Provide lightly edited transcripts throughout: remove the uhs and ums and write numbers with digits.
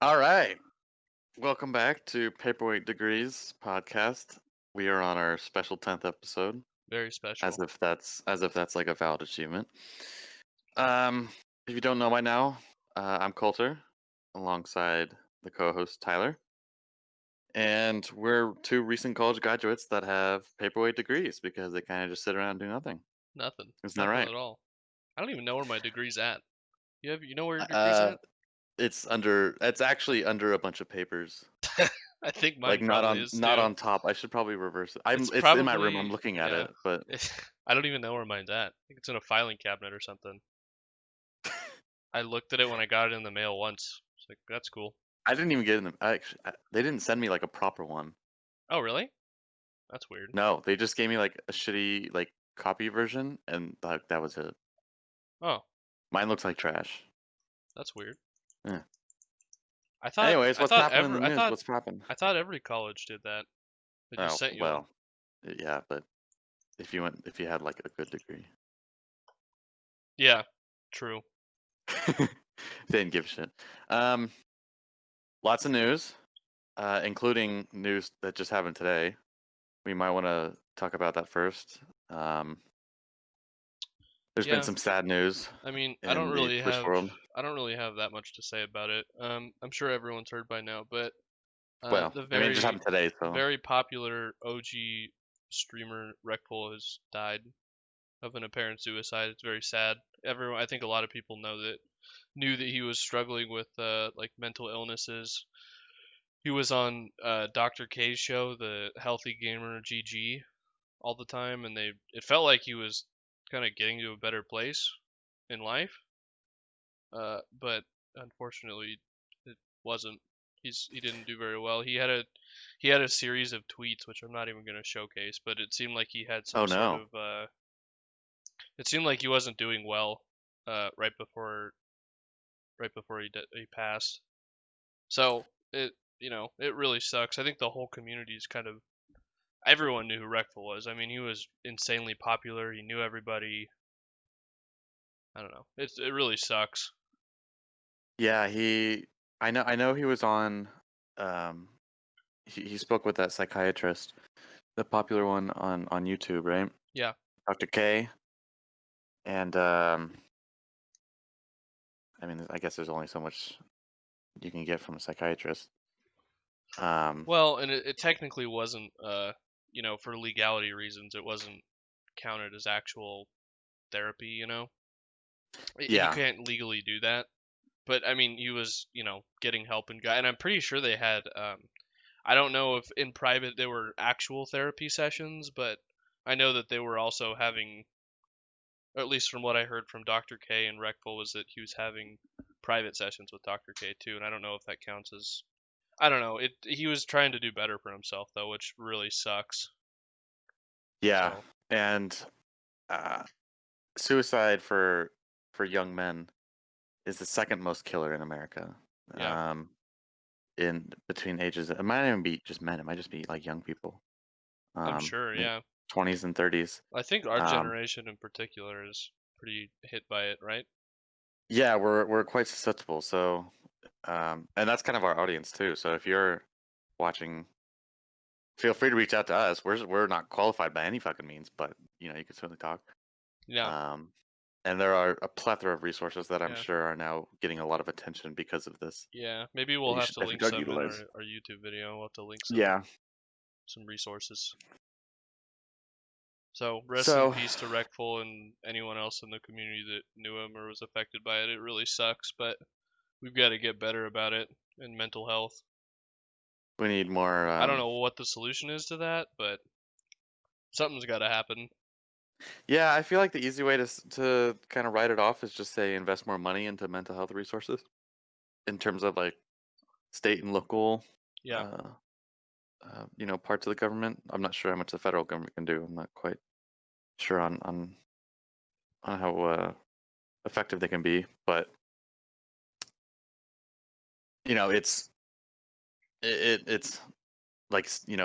All right. Welcome back to Paperweight Degrees Podcast. We are on our special 10th episode, Very as special. if that's like a valid achievement. Um, if you don't know by now, I'm Coulter, alongside the co-host Tyler, and we're two recent college graduates that have paperweight degrees because they kind of just sit around and do nothing. Nothing. Isn't that Nothing right? at all. I don't even know where my degree's at. You know where your degree's Uh, at? it's actually under a bunch of papers. I think Like mine probably is not too. on top. I should probably reverse it. It's It's in my room. I'm probably looking at yeah. it, but I don't even know where mine's at. I think it's in a filing cabinet or something. I looked at it when I got it in the mail once. It's like that's cool. I didn't even get in the. They didn't send me like a proper one. Oh really? That's weird. No, they just gave me like a shitty like copy version, and that was it. Oh, Mine looks like trash. that's weird. Yeah. I thought Anyways, I what's thought happening in every the I news? thought What's happened? I thought every college did that. They just Oh sent you one. well, yeah, but if you had like a good degree, Yeah, true. they didn't give a shit. Um, Lots of news, including news that just happened today. We might want to talk about that first. There's been Yeah. some sad news I mean, in the police world. I don't really have that much to say about it. I'm sure everyone's heard by now, but Well, the I mean, it just very happened today, the so very popular OG streamer Reckful has died of an apparent suicide. It's very sad. I think a lot of people knew that he was struggling with like mental illnesses. He was on Dr. K's show, the Healthy Gamer GG, all the time, and it felt like he was kind of getting to a better place in life. But unfortunately, it wasn't. He didn't do very well. He had a series of tweets which I'm not even going to showcase, but it seemed like he had oh some sort no. of it seemed like he wasn't doing well right before he passed. So it really sucks. I think the whole community is kind of everyone knew who Reckful was. I mean, he was insanely popular. He knew everybody. I don't know. It really sucks. Yeah, I know he was on um he spoke with that psychiatrist, the popular one on YouTube, right? Yeah. Dr. K. And I mean, I guess there's only so much you can get from a psychiatrist. Well, and it technically wasn't, for legality reasons, it wasn't counted as actual therapy. He Yeah. can't legally do that. But I mean, he was, getting help and I'm pretty sure they had. I don't know if in private they were actual therapy sessions, but I know that they were also having, or at least from what I heard from Dr. K and Reckful, was that he was having private sessions with Dr. K too, and I don't know if that counts as. I don't know. He was trying to do better for himself though, which really sucks. Yeah. So And uh suicide for young men is the second most killer in America. yeah, In between ages, it might not even be just men, it might just be like young people. I'm sure. Like Yeah, 20s and 30s. I think our Um generation in particular is pretty hit by it, right? yeah, we're quite susceptible. So and that's kind of our audience too. So if you're watching, feel free to reach out to us. We're not qualified by any fucking means, but you can certainly talk. Yeah, Um, and there are a plethora of resources that I'm yeah, sure are now getting a lot of attention because of this yeah. Maybe that we'll you have should to link definitely some in utilize. our YouTube video. We'll have to link Yeah. some resources. So rest in So peace to Reckful and anyone else in the community that knew him or was affected by it. It really sucks, but we've got to get better about it in mental health. we need more. I don't know what the solution is to that, but something's got to happen. Yeah, I feel like the easy way to kind of write it off is just say invest more money into mental health resources in terms of like state and local, Yeah, uh, parts of the government. I'm not sure how much the federal government can do. I'm not quite sure on how effective they can be, but it's it's like you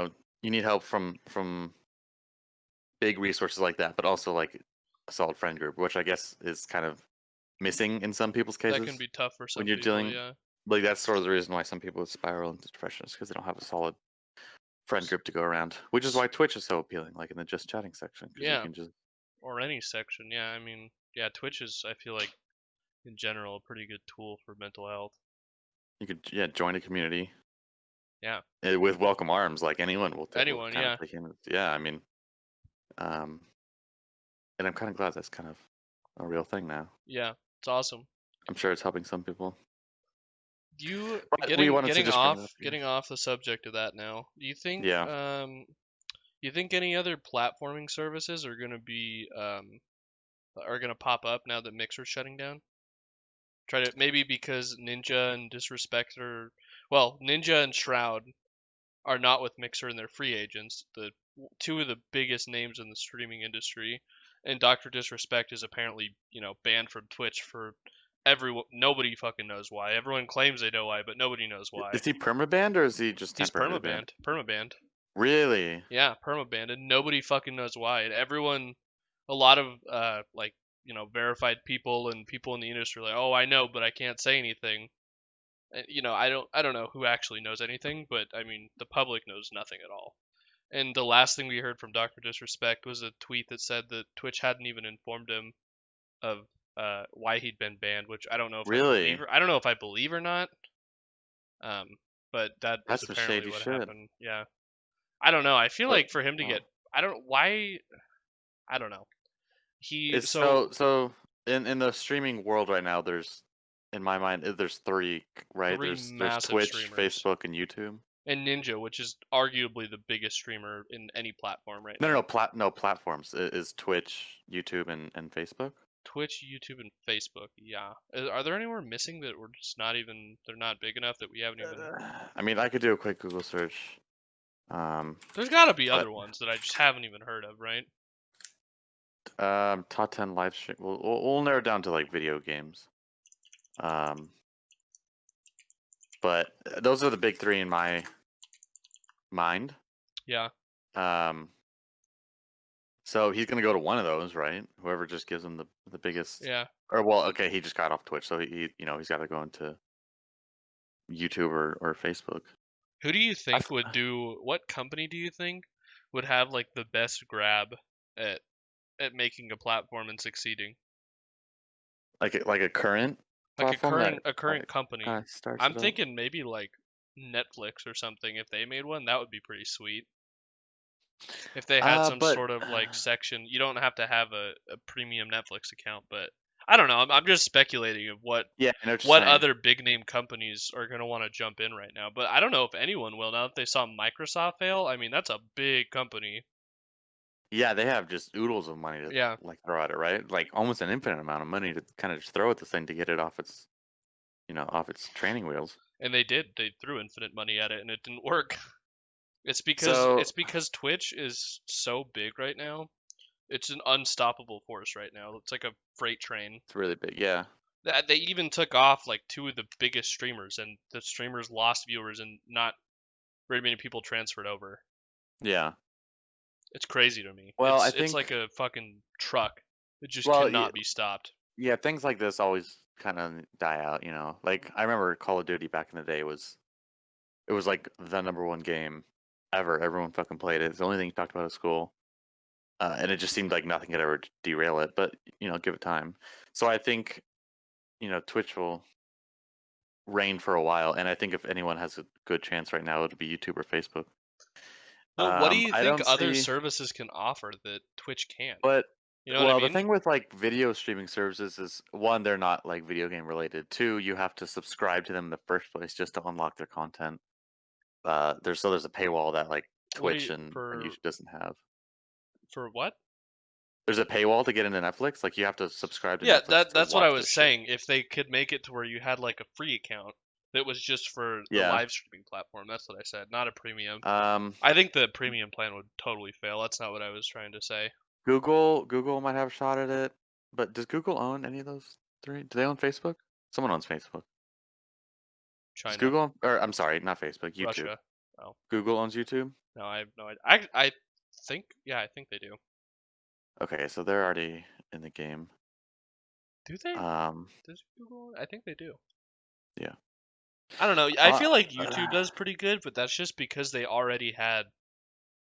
need help from big resources like that, but also like a solid friend group, which I guess is kind of missing in some people's that can cases be tough for when some you're people. dealing Yeah, like that's sort of the reason why some people spiral into depression is because they don't have a solid friend group to go around. Which is why Twitch is so appealing, like in the just chatting section, because you Yeah, can just or any section. Yeah, I mean, yeah, Twitch is, I feel like, in general, a pretty good tool for mental health. join a community Yeah, with welcome arms. Like anyone will anyone. kind of Yeah, take in. Yeah, I mean, um, and I'm kind of glad that's kind of a real thing now. yeah, it's awesome. I'm sure it's helping some people. You But we wanted to getting just bring it up here. getting off the subject of that now. Do Yeah, you think any other platforming services are gonna be are gonna pop up now that Mixer's shutting down? Try to maybe because Ninja and Disrespect are Ninja and Shroud are not with Mixer and they're free agents, the two of the biggest names in the streaming industry, and Dr. Disrespect is apparently, banned from Twitch for everyone. Nobody fucking knows why. Everyone claims they know why, but nobody knows why. is he permabanned or is he just He's temporarily banned? permabanned. Really? Yeah, permabanned, and nobody fucking knows why. And a lot of verified people and people in the industry are like, oh, I know, but I can't say anything. I don't know who actually knows anything, but I mean, the public knows nothing at all. And the last thing we heard from Dr. Disrespect was a tweet that said that Twitch hadn't even informed him of why he'd been banned, which I don't know if I believe Really? or I don't know if I believe or not. But that is That's some apparently shady what shit. happened. Yeah, I don't know. I feel But like for him to wow. get, I don't why, I don't know. He It's so so in the streaming world right now. There's in my mind there's three, right? three There's massive Twitch, streamers Facebook, and YouTube. and Ninja, which is arguably the biggest streamer in any platform right No, no, now. no, no platforms is Twitch, YouTube, and Facebook. Twitch, YouTube, and Facebook. Yeah. Are there anywhere missing that we're just not even? They're not big enough that we haven't even. I mean, I could do a quick Google search. There's got to be But other ones that I just haven't even heard of, right? top 10 live stream. We'll narrow it down to like video games. Um, but those are the big three in my mind. Yeah. Um, so he's gonna go to one of those, right? Whoever just gives him the biggest. Yeah. Or well, okay, he just got off Twitch, so he's got to go into YouTube or Facebook. Who do you I think would do? What company do you think would have like the best grab at at making a platform and succeeding? like a current Like platform that a current company. kind of starts I'm it up. thinking maybe like Netflix or something. If they made one, that would be pretty sweet. If they had some But sort of like section, you don't have to have a premium Netflix account, but I don't know. I'm just speculating of yeah, I know what you're what saying. other big name companies are going to want to jump in right now. But I don't know if anyone will now that they saw Microsoft fail. I mean, that's a big company. Yeah, they have just oodles of money to Yeah, like throw at it, right? Like almost an infinite amount of money to kind of just throw at this thing to get it off its, off its training wheels. and they did. They threw infinite money at it, and it didn't work. So It's because Twitch is so big right now. It's an unstoppable force right now. It's like a freight train. it's really big. Yeah, They even took off like two of the biggest streamers, and the streamers lost viewers, and not very many people transferred over. yeah. It's crazy to me. Well, I It's like think a fucking truck. It just well, cannot be stopped. yeah, things like this always kind of die out. Like I remember Call of Duty back in the day it was like the number one game ever. Everyone fucking played it. It's the only thing you talked about at school. And it just seemed like nothing could ever derail it. But give it time. So I think Twitch will reign for a while, and I think if anyone has a good chance right now, it'll be YouTube or Facebook. Well, what do you I think don't other see, services can offer that Twitch can't? but You know what I well, the mean? thing with like video streaming services is one, they're not like video game related. Two, you have to subscribe to them in the first place just to unlock their content. There's a paywall that like What do Twitch you and YouTube doesn't have. for what? There's a paywall to get into Netflix. Like you have to subscribe to Yeah, Netflix to that's what I watch their was shit. saying. If they could make it to where you had like a free account that was just for the Yeah. live streaming platform, that's what I said, not a premium. Um, I think the premium plan would totally fail. That's not what I was trying to say. Google might have a shot at it, but does Google own any of those three? Do they own Facebook? Someone owns Facebook. Does China, Google? Or I'm sorry, not Facebook. YouTube. Russia. Oh, Google owns YouTube. no, I have no idea. I think yeah, I think they do. Okay, so they're already in the game. Do they? Um, Does Google? I think they do. yeah. I don't know. I Uh, feel like YouTube does pretty good, but that's just because they already had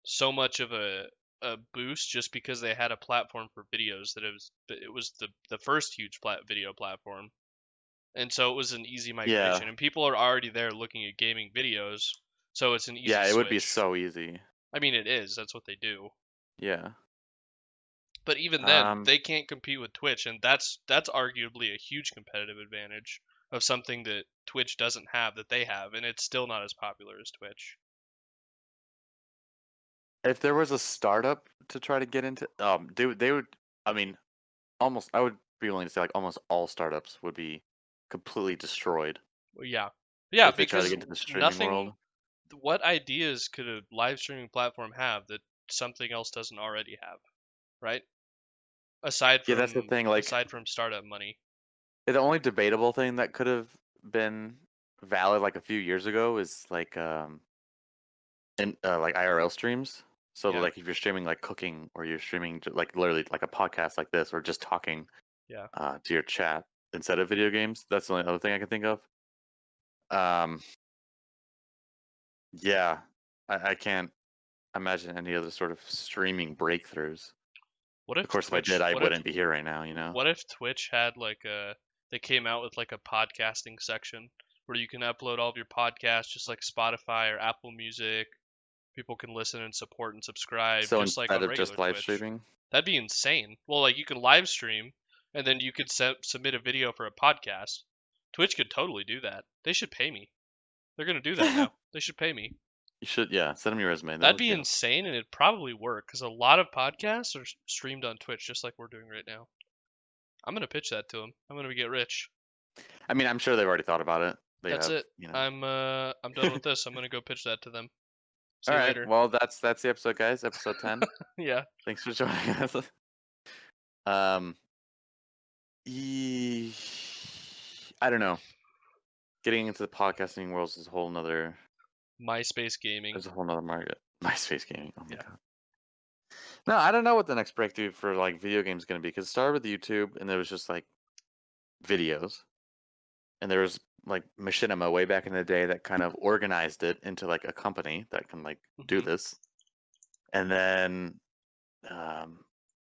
so much of a boost just because they had a platform for videos that it was the first huge video platform. And so it was an easy yeah, migration and people are already there looking at gaming videos, so it's an easy yeah, it would be switch. so easy. I mean it is, that's what they do. Yeah. But even then, Um, they can't compete with Twitch, and that's arguably a huge competitive advantage of something that Twitch doesn't have that they have, and it's still not as popular as Twitch. if there was a startup to try to get into, they would. I mean, almost. I would be willing to say like almost all startups would be completely destroyed Well, yeah. Yeah, if they try to because get into the streaming nothing. world. What ideas could a live streaming platform have that something else doesn't already have, right? Aside Yeah, that's the from thing. Like, aside from startup money. the only debatable thing that could have been valid like a few years ago is like IRL streams. So Yeah, like if you're streaming like cooking or you're streaming like literally like a podcast like this or just talking yeah. to your chat instead of video games. That's the only other thing I can think of. Um, yeah, I can't imagine any other sort of streaming breakthroughs. What Of if course, if I did, Twitch? I What if? wouldn't be here right now. You know. What if Twitch had they came out with like a podcasting section where you can upload all of your podcasts just like Spotify or Apple Music. People can listen and support and subscribe So just like instead on of regular just live Twitch. streaming, That'd be insane. Well, like you can live stream and then you could submit a video for a podcast. Twitch could totally do that. They should pay me. They're gonna do that you now. They should pay me. should send them your resume. They'll That'd look be you up. insane, and it'd probably work because a lot of podcasts are streamed on Twitch, just like we're doing right now. I'm gonna pitch that to them. I'm gonna get rich. I mean, I'm sure they've already thought about it. They That's have, it. I'm done with this. I'm gonna go pitch that to them. See All you right. later. Well, that's the episode, guys. Episode 10. Yeah. Thanks for joining us. Um, e- I don't know. Getting into the podcasting world is a whole nother. MySpace gaming. There's a whole nother market. MySpace gaming. Oh my Yeah. god. No, I don't know what the next breakthrough for like video games is going to be because it started with YouTube and there was just like videos, and there was like Machinima way back in the day that kind of organized it into like a company that can like do Hmm. this, and then um,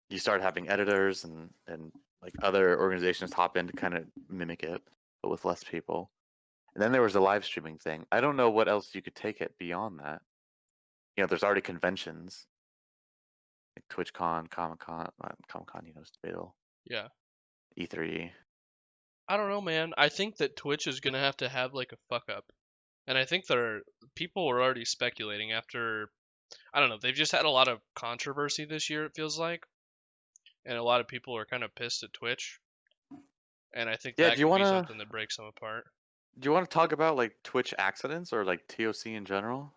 you start having editors and like other organizations hop in to kind of mimic it, but with less people. And then there was the live streaming thing. I don't know what else you could take it beyond that. You know, there's already conventions like TwitchCon, Comic Con. You know, is debatable. Yeah. E3. I don't know, man. I think that Twitch is gonna have to have like a fuck up, and I think people were already speculating after. I don't know. They've just had a lot of controversy this year. It feels like, and a lot of people are kind of pissed at Twitch, and I think Yeah. that could be something that breaks them apart. Do you want to talk about like Twitch accidents or like TOC in general?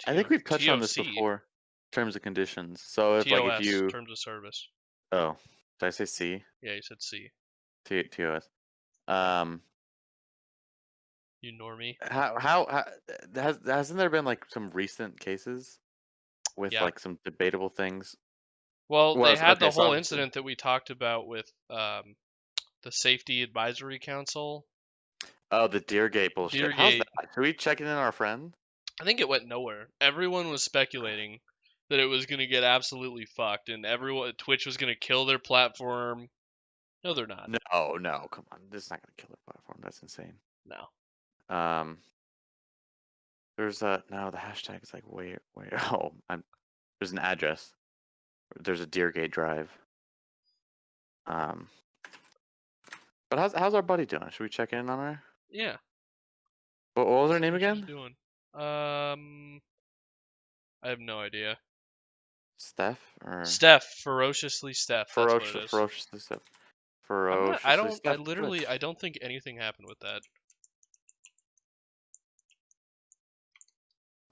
I think TO, we've touched on this TOC, before. Terms and conditions. So if TOS, you terms of service. oh, did I say C? Yeah, you said C. TOS. Yeah, Um, you normie. how hasn't there been like some recent cases with Yeah. like some debatable things? Well, Well, they had okay, the so whole obviously, incident that we talked about with the Safety Advisory Council. oh, the Deergate bullshit. How's Deergate. that? Should we check in on our friend? I think it went nowhere. Everyone was speculating that it was going to get absolutely fucked, and Twitch was going to kill their platform. No, they're not. No, no, come on. This is not gonna kill the platform. That's insane. No. Um, there's no, the hashtag is like wait. Oh, there's an address. There's a Deergate Drive. Um, but how's our buddy doing? Should we check in on her? Yeah. What was her See name what she's again? doing. I have no idea. Steph or Steph, ferociously Steph. That's what it is. ferociously Steph. I'm not. I Ferociously don't. I Steph. Good. literally. I don't think anything happened with that.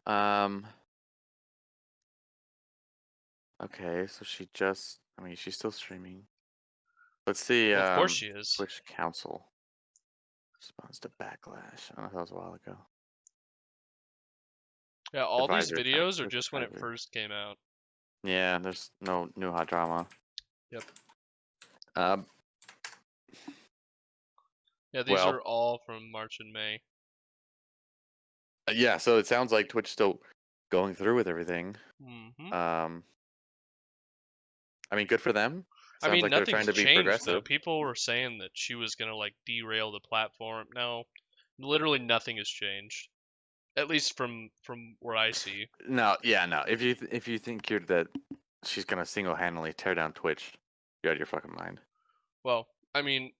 Um. Okay, so she just. I mean, she's still streaming. Let's see. Well, of course she is. Twitch Council responds to backlash. I don't know if that was a while ago. Yeah, all these Advisory videos Council. are just when it Advisory. first came out. Yeah, there's no new hot drama. Yep. Um. Yeah, these Well, are all from March and May. Yeah, so it sounds like Twitch still going through with everything. Hmm. Um, I mean, good for them. I Sounds mean, like they're trying nothing's to be changed though. progressive. People were saying that she was gonna like derail the platform. No, literally nothing has changed. At least from where I see. No, yeah, no. If you think that she's gonna single-handedly tear down Twitch, you're out of your fucking mind. Well, I mean,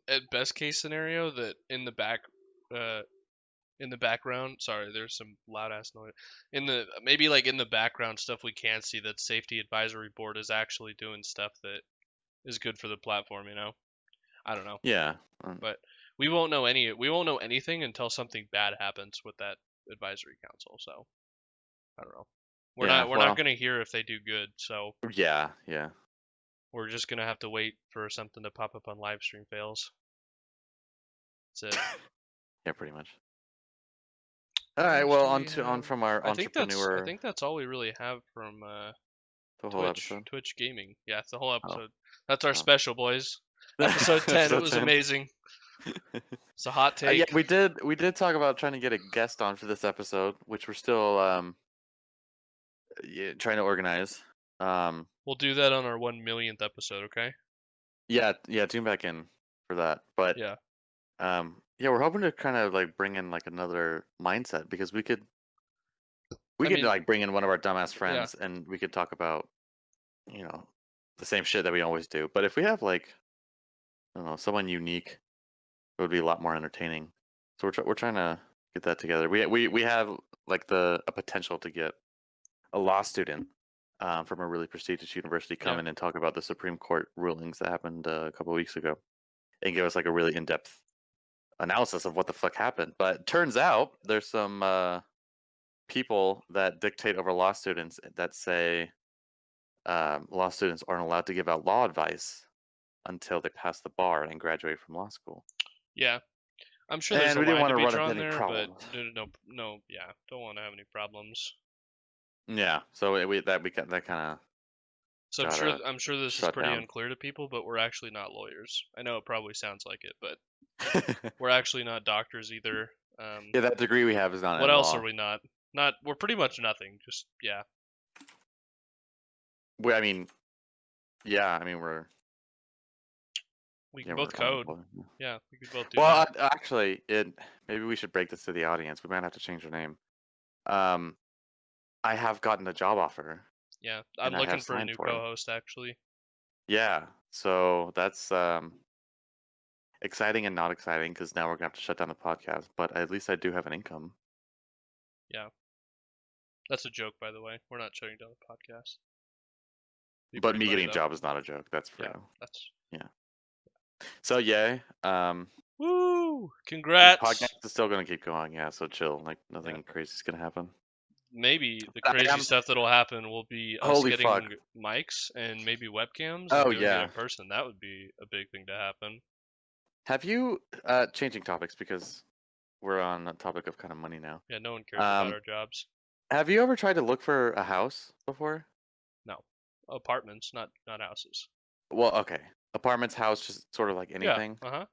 at best case scenario, that in the background. Sorry, there's some loud ass noise. Maybe like in the background stuff we can't see, that safety advisory board is actually doing stuff that is good for the platform. I don't know, Yeah. but we won't know anything until something bad happens with that advisory council. So I don't know. We're Yeah. not we're not Well. gonna hear if they do good. So Yeah. Yeah. we're just gonna have to wait for something to pop up on live stream fails. That's it. Yeah. Pretty much. All What right. else Well, do we on have? from our I think that's I entrepreneur, think that's all we really have from the whole Twitch episode. Twitch gaming. Yeah, it's the whole Oh. episode. That's our Oh. special, boys. Episode 10. It Episode was 10. amazing. It's a hot Yeah, take. we did talk about trying to get a guest on for this episode, which we're still yeah, trying to organize. Um, We'll do that on our 1 millionth episode, okay? yeah, tune back in for that. But Yeah. yeah, we're hoping to kind of like bring in like another mindset because we I could mean, like bring in one of our dumbass yeah. friends and we could talk about, you know, the same shit that we always do. But if we have like, I don't know, someone unique, it would be a lot more entertaining. So we're trying to get that together. We have like a potential to get a law student from a really prestigious university come Yeah. in and talk about the Supreme Court rulings that happened a couple of weeks ago and give us like a really in-depth analysis of what the fuck happened. But turns out there's some people that dictate over law students that say law students aren't allowed to give out law advice until they pass the bar and graduate from law school. Yeah. I'm sure there's And a we didn't line want to to be run into drawn any there, but problems. no, yeah. Don't want to have any problems. Yeah, so that kind of So I'm got sure I'm sure this is shut pretty down. unclear to people, but we're actually not lawyers. I know it probably sounds like it, but we're actually not doctors either. Yeah, that degree we have is not What in else are law. we not? We're pretty much nothing. Just yeah. I mean, yeah, I mean We can we're both code. unemployed. Yeah. Yeah, we could both do Well, that. actually, maybe we should break this to the audience. We might have to change our name. Um, I have gotten a job offer, Yeah, and I'm I have looking for a signed new for it. co-host actually. Yeah, so that's exciting and not exciting because now we're gonna have to shut down the podcast. But at least I do have an income. Yeah, that's a joke, by the way. We're not shutting down the podcast. Be But pretty me funny getting a though. job is not a joke. That's for Yeah, real. that's Yeah. So yay. woo! The Congrats. podcast is still gonna keep going. Yeah. So chill. Like Yeah, nothing crazy is gonna happen. maybe the I crazy am. stuff that'll happen will be us Holy fuck. getting mics and maybe webcams and Oh doing it yeah. in person. That would be a big thing to happen. Have you changing topics because we're on the topic of kind of money now. Yeah, no one cares about Um, our jobs. have you ever tried to look for a house before? No, apartments, not houses. Well, okay. Apartments, house, just sort of like Yeah. anything. Uh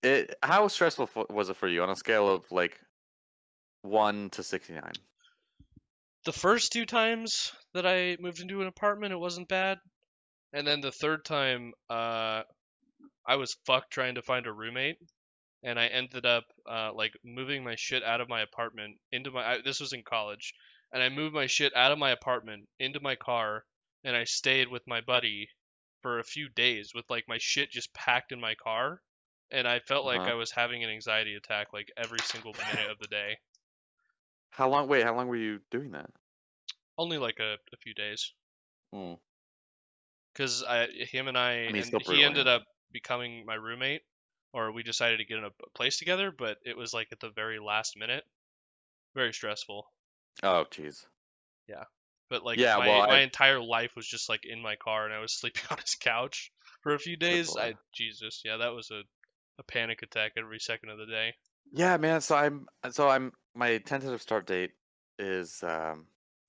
huh. How stressful was it for you on a scale of like 1 to 69? The first two times that I moved into an apartment, it wasn't bad. And then the third time, I was fucked trying to find a roommate, and I ended up like moving my shit out of my apartment into this was in college, and I moved my shit out of my apartment into my car, and I stayed with my buddy for a few days with like my shit just packed in my car, and I felt like Uh-huh. I was having an anxiety attack like every single minute of the day. How long? Wait, how long were you doing that? Only like a few days. Hmm. Because him I mean, and still he brutal, yeah. ended up becoming my roommate, or we decided to get in a place together, but it was like at the very last minute. Very stressful. Oh, jeez. Yeah, but like Yeah, well, my entire life was just like in my car, and I was sleeping on his couch for a few good days. lord. Jesus, yeah, that was a panic attack every second of the day. Yeah, man. My tentative start date is the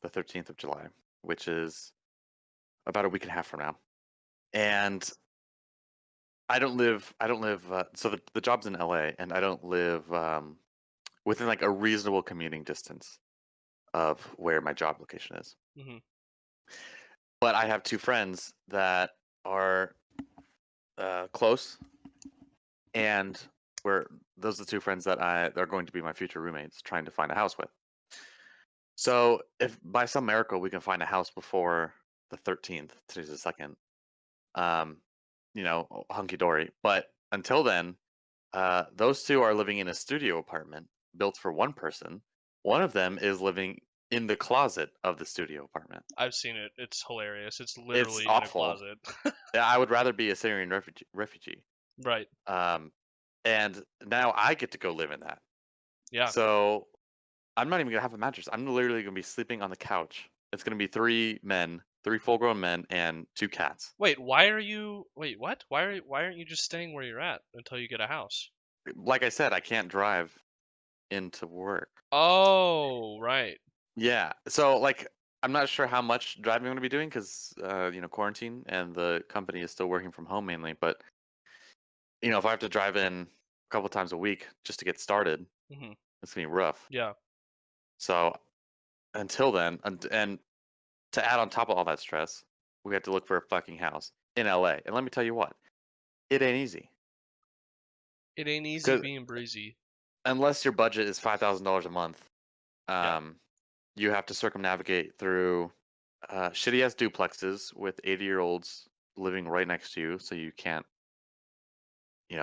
13th of July, which is about a week and a half from now. And I don't live. So the job's in LA, and I don't live within like a reasonable commuting distance of where my job location is. Mm-hmm. But I have two friends that are close, and those are the two friends that are going to be my future roommates, trying to find a house with. So if by some miracle we can find a house before the 13th, today's the 2nd, um, hunky dory. But until then, those two are living in a studio apartment built for one person. One of them is living in the closet of the studio apartment. I've seen it. It's hilarious. It's It's literally in a awful. closet. Yeah, I would rather be a Syrian refugee. Right. And now I get to go live in that. Yeah. So I'm not even gonna have a mattress. I'm literally gonna be sleeping on the couch. It's gonna be three full-grown men, and two cats. Wait, wait, what? Why aren't you just staying where you're at until you get a house? Like I said, I can't drive into work. Oh, right. Yeah. So like I'm not sure how much driving I'm gonna be doing because quarantine and the company is still working from home mainly. But if I have to drive in a couple times a week just to get started, Mm-hmm. it's gonna be rough. Yeah. So until then, and to add on top of all that stress, we have to look for a fucking house in LA. And let me tell you what, it ain't easy. It ain't easy Because being breezy. unless your budget is $5,000 a month, Yeah. you have to circumnavigate through shitty ass duplexes with 80-year-olds living right next to you, so you can't, be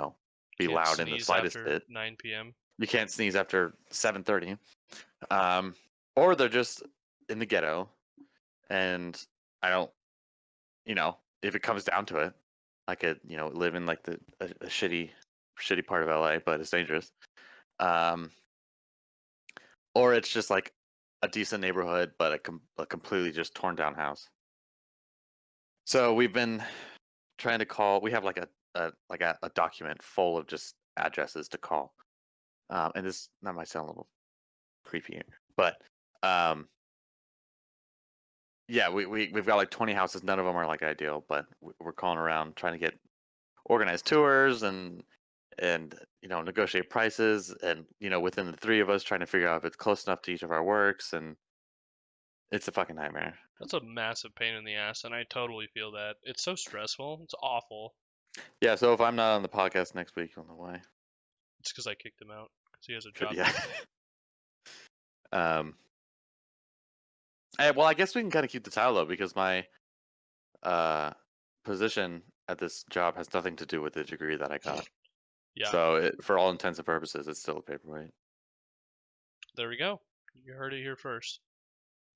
Can't loud in the sneeze slightest after bit. 9 p.m. You can't sneeze after 7:30. Or they're just in the ghetto, and I don't, if it comes down to it, I could, live in like a shitty part of LA, but it's dangerous. Um, or it's just like a decent neighborhood, but a completely just torn down house. So we've been trying to call. We have like a document full of just addresses to call. And this that might sound a little creepy, but um, yeah, we've got like 20 houses. None of them are like ideal, but we're calling around trying to get organized tours and negotiate prices, and within the three of us trying to figure out if it's close enough to each of our works, and it's a fucking nightmare. That's a massive pain in the ass, and I totally feel that. It's so stressful. It's awful. Yeah, so if I'm not on the podcast next week, you'll know why. It's because I kicked him out because he has a job. Yeah. um well, I guess we can kind of keep the title though, because my position at this job has nothing to do with the degree that I got. Yeah. So for all intents and purposes, it's still a paperweight. There we go. You heard it here first.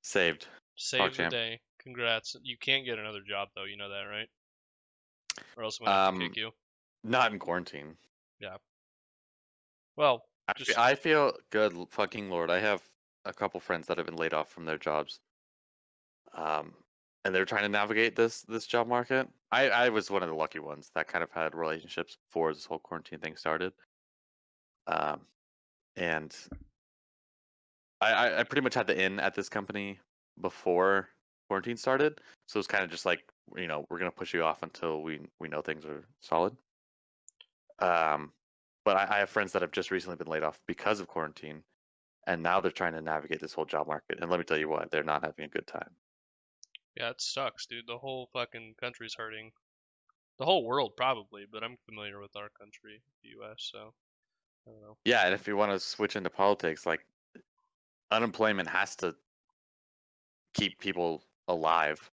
Saved. Save the champ. day. Congrats. You can't get another job though. You know that, right? Or else I'm gonna have to kick you. Not in quarantine. Yeah. Well, I feel good, fucking Lord. I have a couple friends that have been laid off from their jobs. And they're trying to navigate this job market. I was one of the lucky ones that kind of had relationships before this whole quarantine thing started. And I pretty much had the in at this company before quarantine started. So it's kind of just like, we're gonna push you off until we know things are solid. But I have friends that have just recently been laid off because of quarantine, and now they're trying to navigate this whole job market. And let me tell you what, they're not having a good time. Yeah, it sucks, dude. The whole fucking country's hurting. The whole world probably, but I'm familiar with our country, the U.S. So I don't know. Yeah, and if you want to switch into politics, like unemployment has to keep people alive.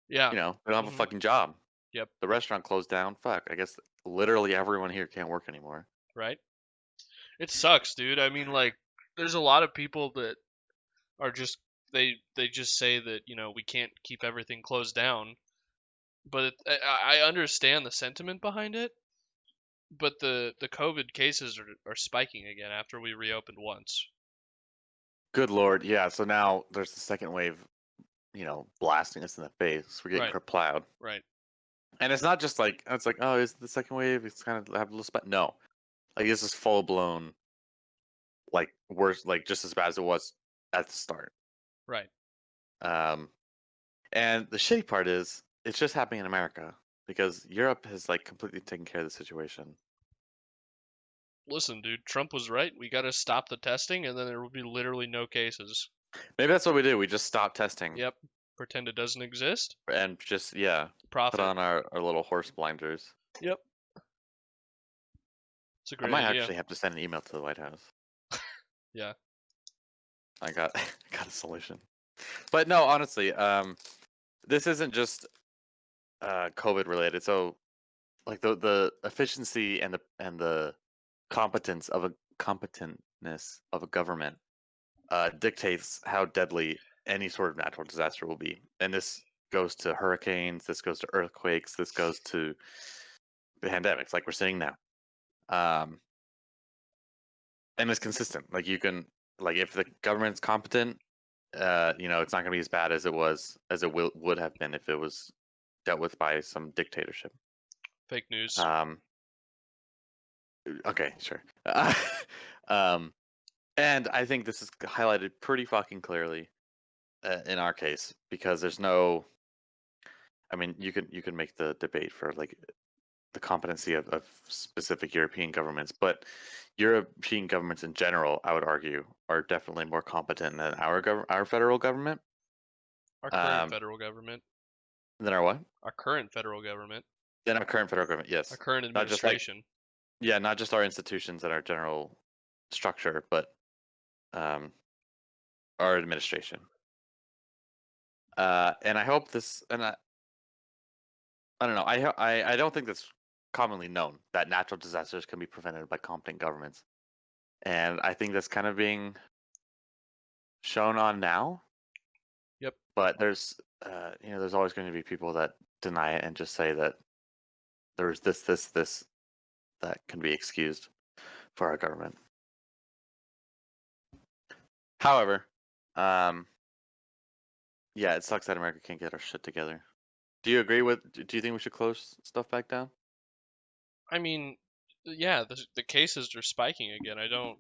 Yeah. They don't have a fucking job. Yep. The restaurant closed down. Fuck. I guess literally everyone here can't work anymore. Right. It sucks, dude. I mean, like, there's a lot of people that are just they just say that we can't keep everything closed down, but I understand the sentiment behind it. But the COVID cases are spiking again after we reopened once. Good Lord. Yeah. So now there's the second wave, blasting us in the face. We're getting Right. plowed. Right. And it's not just like, it's like, oh, is the second wave? It's kind of have a little spot. No. Like, this is full blown, like, worse, like, just as bad as it was at the start. Right. And the shitty part is, it's just happening in America because Europe has, like, completely taken care of the situation. listen, dude, Trump was right. We got to stop the testing, and then there will be literally no cases. Maybe that's what we do. We just stop testing. Yep. Pretend it doesn't exist. And just, put Profit. on our little horse blinders. Yep. It's a I great might idea. actually have to send an email to the White House. Yeah. I got a solution. But no, honestly, this isn't just COVID related. So like the efficiency and the competentness of a government dictates how deadly any sort of natural disaster will be. And this goes to hurricanes, this goes to earthquakes, this goes to pandemics like we're seeing now. And it's consistent. Like you can, like if the government's competent, it's not going to be as bad as it would have been if it was dealt with by some dictatorship. Fake news. Okay, sure. And I think this is highlighted pretty fucking clearly in our case because there's no. I mean, you can make the debate for like the competency of specific European governments, but European governments in general, I would argue, are definitely more competent than our federal government. Our current federal government. Than our what? Our current federal government. Than our current federal government, yes. Our current administration. Not just our institutions and our general structure, but our administration. And I hope this, and I don't know, I don't think that's commonly known that natural disasters can be prevented by competent governments, and I think that's kind of being shown on now. Yep. But there's there's always going to be people that deny it and just say that there's this that can be excused for our government. However, it sucks that America can't get our shit together. Do you agree with? Do you think we should close stuff back down? I mean, yeah, the cases are spiking again. I don't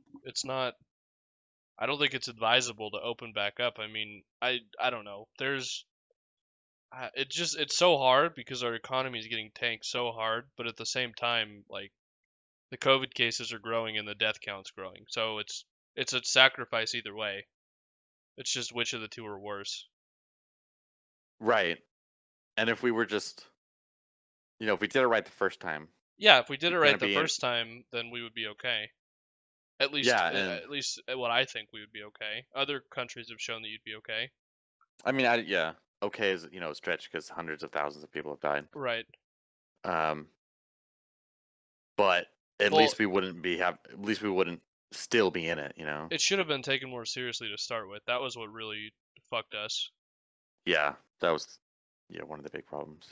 think it's advisable to open back up. I mean, I don't know. It's so hard because our economy is getting tanked so hard, but at the same time, like the COVID cases are growing and the death count's growing. So it's a sacrifice either way. It's just which of the two are worse. Right. And if we were just, if we did it right the first time. Yeah, if we did it right the first time, then we would be okay. At least what I think we would be okay. Other countries have shown that you'd be okay. I mean, okay is a stretch because hundreds of thousands of people have died. Right. But at least we wouldn't still be in it. It should have been taken more seriously to start with. That was what really fucked us. Yeah, that was one of the big problems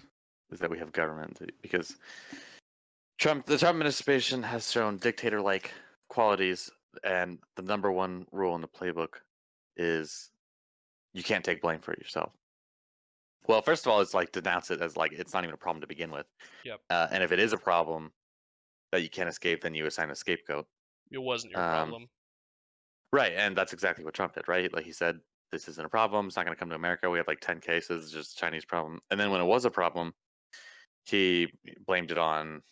is that we have government because the Trump administration has shown dictator-like qualities, and the number one rule in the playbook is you can't take blame for it yourself. Well, first of all, it's like denounce it as like it's not even a problem to begin with. Yep. And if it is a problem that you can't escape, then you assign a scapegoat. It wasn't your problem. Right, and that's exactly what Trump did, right? Like he said, this isn't a problem. It's not going to come to America. We have like 10 cases. It's just a Chinese problem. And then when it was a problem, he blamed it on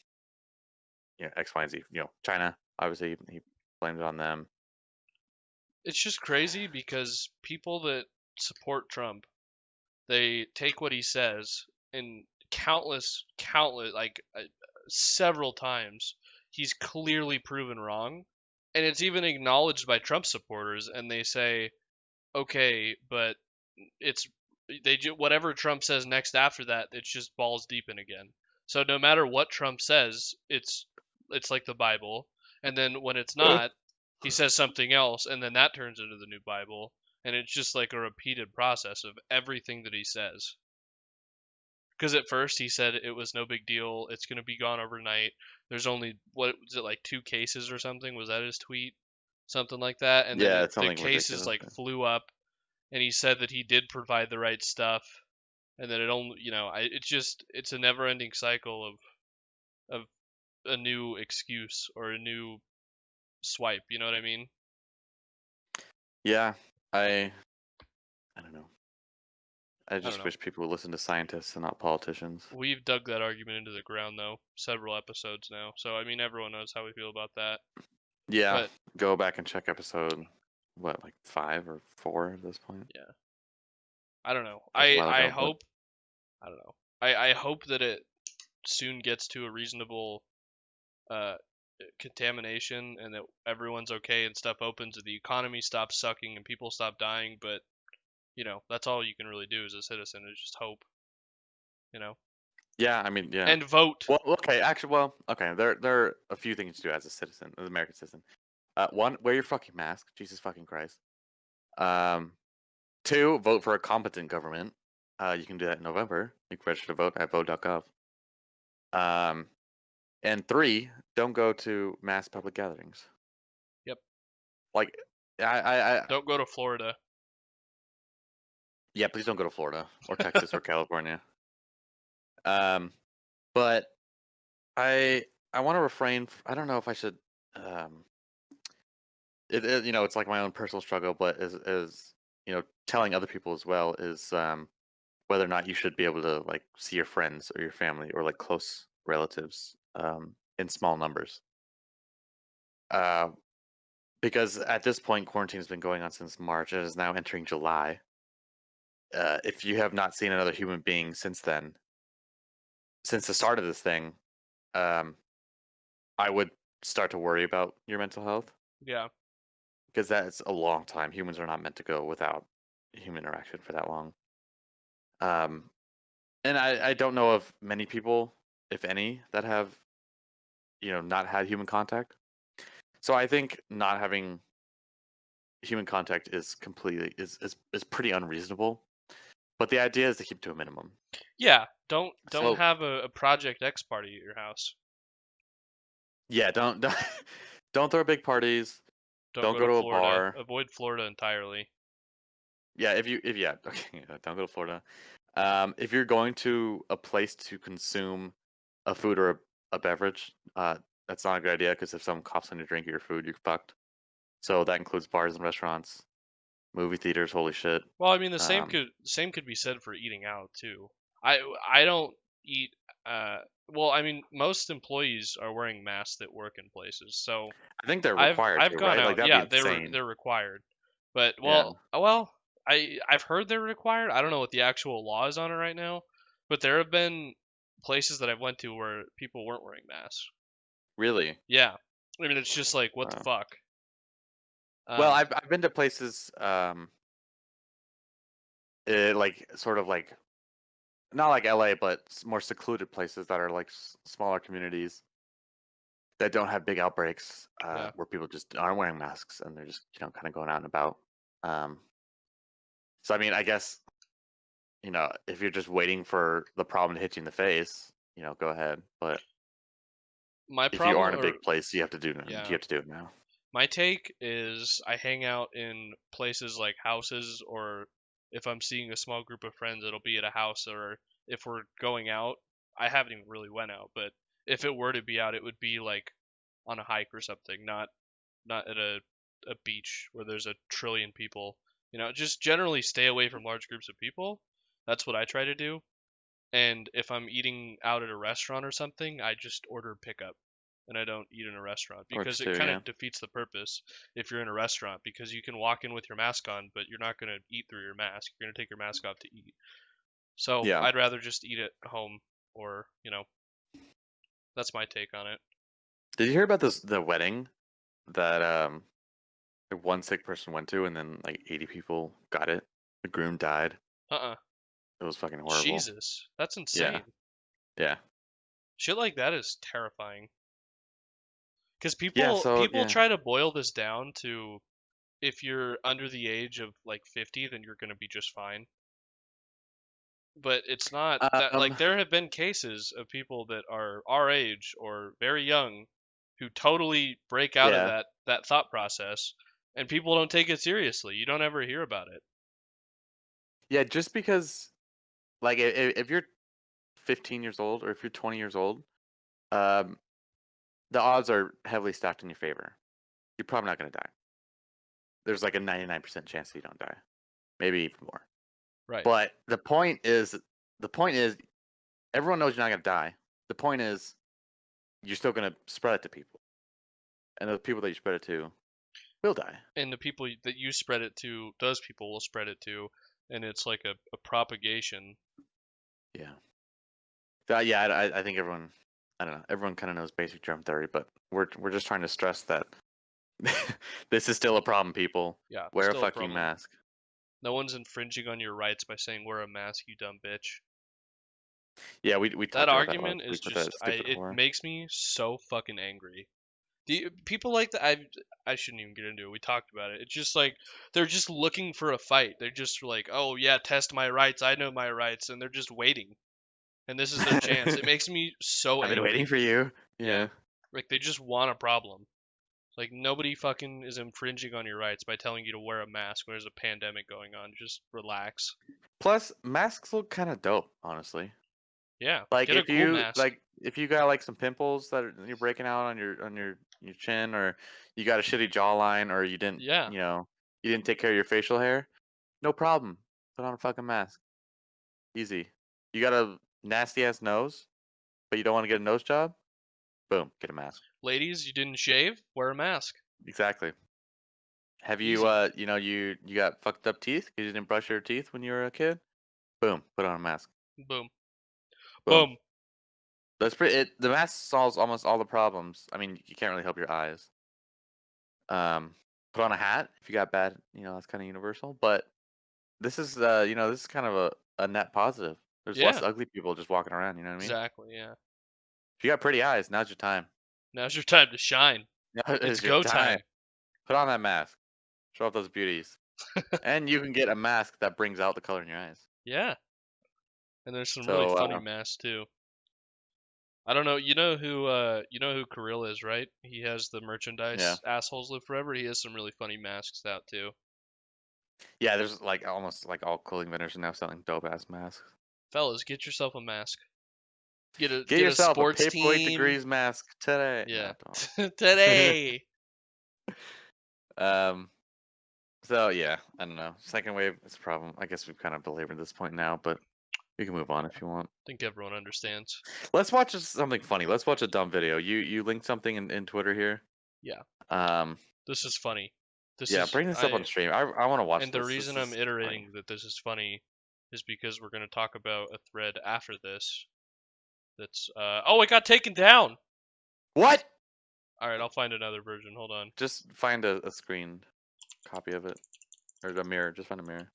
X, Y, and Z. China. Obviously, he blamed it on them. It's just crazy because people that support Trump, they take what he says and countless, like several times, he's clearly proven wrong, and it's even acknowledged by Trump supporters, and they say, okay, but whatever Trump says next after that, it's just balls deep in again. So no matter what Trump says, it's like the Bible, and then when it's not, he says something else, and then that turns into the new Bible, and it's just like a repeated process of everything that he says. Because at first he said it was no big deal, it's going to be gone overnight. There's only, what was it, like 2 cases or something? Was that his tweet? Something like that. And then the cases like flew up, and he said that he did provide the right stuff, and then it only, it's a never-ending cycle of a new excuse or a new swipe. You know what I mean? Yeah, I don't know. I I don't just know. wish people would listen to scientists and not politicians. We've dug that argument into the ground though, several episodes now. So I mean, everyone knows how we feel about that. Yeah, But go back and check episode, what, like 5 or 4 at this point? yeah, I don't know. That was a while I ago, but hope I don't know. I hope that it soon gets to a reasonable uh contamination and that everyone's okay and stuff opens and the economy stops sucking and people stop dying. But that's all you can really do as a citizen is just hope. You know, yeah, I mean, yeah. and vote. Well, okay, actually, okay. There are a few things to do as a citizen, as an American citizen. One, wear your fucking mask. Jesus fucking Christ. Um, Two, vote for a competent government. You can do that in November. You can register to vote at vote.gov. Um, and three, don't go to mass public gatherings. Yep. Like, Don't go to Florida. yeah, please don't go to Florida or Texas or California. But I want to refrain. I don't know if I should. Um, it's like my own personal struggle, but as telling other people as well is whether or not you should be able to like see your friends or your family or like close relatives in small numbers. Uh, because at this point, quarantine has been going on since March. It is now entering July. If you have not seen another human being since then, since the start of this thing, um, I would start to worry about your mental health Yeah. because that's a long time. Humans are not meant to go without human interaction for that long. Um, and I don't know of many people, if any, that have not had human contact. So I think not having human contact is completely is pretty unreasonable. But the idea is to keep it to a minimum. Yeah. Don't So have a Project X party at your house. yeah, don't throw big parties. Don't Don't go go to to a Florida. bar. Avoid Florida entirely. Yeah, if yeah, okay, yeah, don't go to Florida. If you're going to a place to consume a food or a beverage, that's not a good idea because if someone coughs on your drink or your food, you're fucked. So that includes bars and restaurants, movie theaters. Holy shit. Well, I mean, the Um, same could be said for eating out too. I don't eat. Uh, well, I mean, most employees are wearing masks that work in places, so I think they're I've required I've to, gone right? Like out. that'd be Yeah, insane. they're required. But Yeah, I've heard they're required. I don't know what the actual law is on it right now, but there have been places that I've went to where people weren't wearing masks. really. Yeah, I mean, it's just like what the Wow. fuck. Well, Um, I've been to places, like sort of like not like LA, but more secluded places that are like smaller communities that don't have big outbreaks, yeah. where people just aren't wearing masks and they're just kind of going out and about. Um, so I mean, I guess if you're just waiting for the problem to hit you in the face, go ahead. But My if you are problem, in a or big place, you have to do it. You yeah, have to do it now. my take is I hang out in places like houses, or if I'm seeing a small group of friends, it'll be at a house, or if we're going out, I haven't even really went out, but if it were to be out, it would be like on a hike or something, not at a beach where there's a trillion people. Just generally stay away from large groups of people. That's what I try to do. And if I'm eating out at a restaurant or something, I just order pickup and I don't eat in a restaurant Or because it two, kind yeah, of defeats the purpose if you're in a restaurant because you can walk in with your mask on, but you're not going to eat through your mask. You're going to take your mask off to eat. So yeah. I'd rather just eat at home or, that's my take on it. Did you hear about the wedding that one sick person went to, and then like 80 people got it? The groom died. Uh-uh. It was fucking horrible. Jesus. That's Yeah, insane. yeah, Shit like that is terrifying. Because yeah. people So people yeah, try to boil this down to if you're under the age of like 50, then you're going to be just fine. But it's not that, like, um, there have been cases of people that are our age or very young who totally break out of yeah, that thought process and people don't take it seriously. You don't ever hear about it. yeah. Just because, like, if you're 15 years old or if you're 20 years old, um, the odds are heavily stacked in your favor. You're probably not gonna die. There's like a 99% chance that you don't die, maybe even more. Right. But the point is, everyone knows you're not gonna die. The point is, you're still gonna spread it to people, and the people that you spread it to will die. And the people that you spread it to, those people will spread it to, and it's like a propagation. Yeah. So, yeah, I think everyone, I don't know, everyone kind of knows basic germ theory, but we're just trying to stress that this is still a problem, people. Yeah, Wear a still a fucking problem. mask. No one's infringing on your rights by saying wear a mask, you dumb bitch. Yeah, we That talked about that last argument is week with that just, stupid it whore. makes me so fucking angry. People like that, I shouldn't even get into it. We talked about it. It's just like they're just looking for a fight. They're just like, oh yeah, test my rights. I know my rights, and they're just waiting. And this is their chance. It makes me so I've been angry. waiting for you. Yeah, Yeah. like they just want a problem. Like nobody fucking is infringing on your rights by telling you to wear a mask when there's a pandemic going on. Just relax. Plus, masks look kind of dope, honestly. Yeah, Like get a cool mask. if you got like some pimples that you're breaking out on your chin, or you got a shitty jawline, or you didn't Yeah, you didn't take care of your facial hair, no problem. Put on a fucking mask. Easy. You got a nasty ass nose, but you don't want to get a nose job? Boom, get a mask. ladies, you didn't shave? Wear a mask. Exactly. Have you Easy. you got fucked up teeth because you didn't brush your teeth when you were a kid? Boom, put on a mask. Boom. Boom. Boom. That's pretty. The mask solves almost all the problems. I mean, you can't really help your eyes. Put on a hat if you got bad. That's kind of universal. But this is this is kind of a net positive. There's less Yeah, ugly people just walking around. You know what I mean? exactly. Yeah. If you got pretty eyes, now's your time. Now's your time to shine. Now It's is your go time. time. Put on that mask. Show off those beauties. And you can get a mask that brings out the color in your eyes. Yeah. And there's some really So funny masks too. I don't know. You know who Kirill is, right? He has the yeah, merchandise Assholes Live Forever. He has some really funny masks out too. yeah. There's like almost like all clothing vendors are now selling dope ass masks. Fellas, get yourself a mask. Get Get a yourself a sports Paperweight team. Degrees mask today. Yeah. No, don't. Today. um. So yeah, I don't know. Second wave is a problem. I guess we've kind of belabored this point now, but we can move on if you want. I think everyone understands. Let's watch something funny. Let's watch a dumb video. You linked something in Twitter here. Yeah. Um. This is funny. This Yeah, is bring this up on stream. I want to watch and the this. reason This I'm is funny. iterating that this is funny is because we're going to talk about a thread after this that's oh, it got taken down. What? All right, I'll find another version. Hold on. Just find a screen copy of it, or a mirror. Just find a mirror.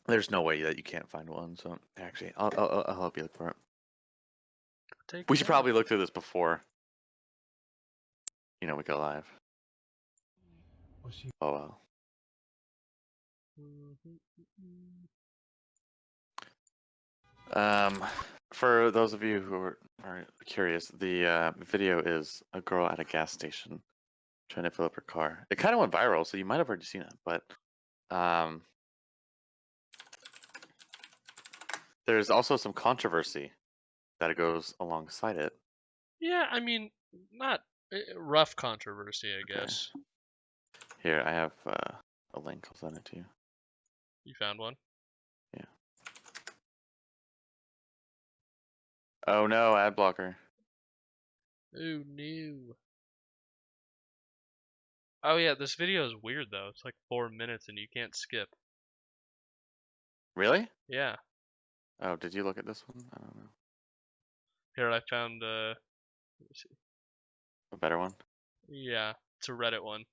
There's no way that you can't find one. So actually, I'll help you look for it. We should probably look through this before. We go live. Oh well. For those of you who are curious, the video is a girl at a gas station trying to fill up her car. It kind of went viral, so you might have already seen it. But there's also some controversy that goes alongside it. Yeah, I mean, not rough controversy, I Okay. guess. Here, I have a link. I'll send it to you. You found one? Yeah. Oh no, ad blocker. Oh no. Oh yeah, this video is weird though. It's like 4 minutes and you can't skip. Really? Yeah. Oh, did you look at this one? I don't know. Here I found let me see. A better one? Yeah, it's a Reddit one.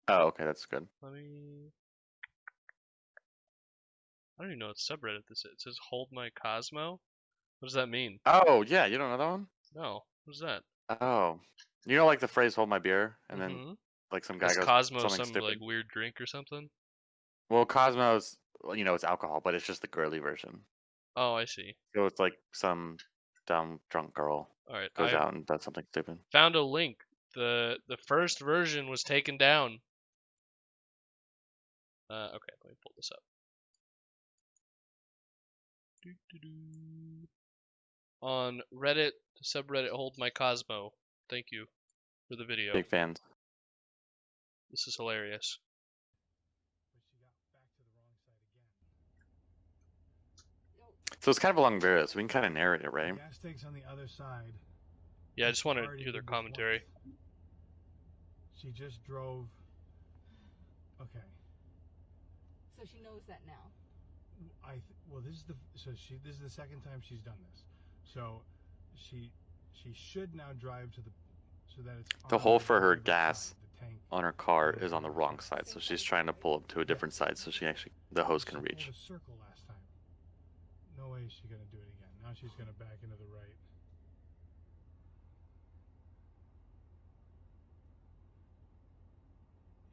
Oh, okay, that's good. Let me I don't even know what subreddit this is. It says hold my Cosmo. What does that mean? Oh, yeah, you don't know that one? No. What is that? Oh. Like the phrase hold my beer, and then Mm-hmm. like some guy Is goes Cosmo something some like stupid. weird drink or something? Well, Cosmos, it's alcohol, but it's just the girly version. Oh, I see. So it's like some dumb drunk girl Alright, goes I out and does something stupid. found a link. The first version was taken down. Okay, let me pull this up. On Reddit, subreddit hold my Cosmo. Thank you for the video. Big fans. This is hilarious. So it's kind of a long video, so we can kind of narrate it, right? Gas tank's on the other side. Yeah, I just want to hear their commentary. She just drove. Okay. So she knows that now. This is the second time she's done this. So she should now drive to the so that it's The hole for her gas on her car is on the wrong side, so she's trying to pull up to a different side so the hose can reach. She pulled a circle last time. No way she's gonna do it again. Now she's gonna back into the right.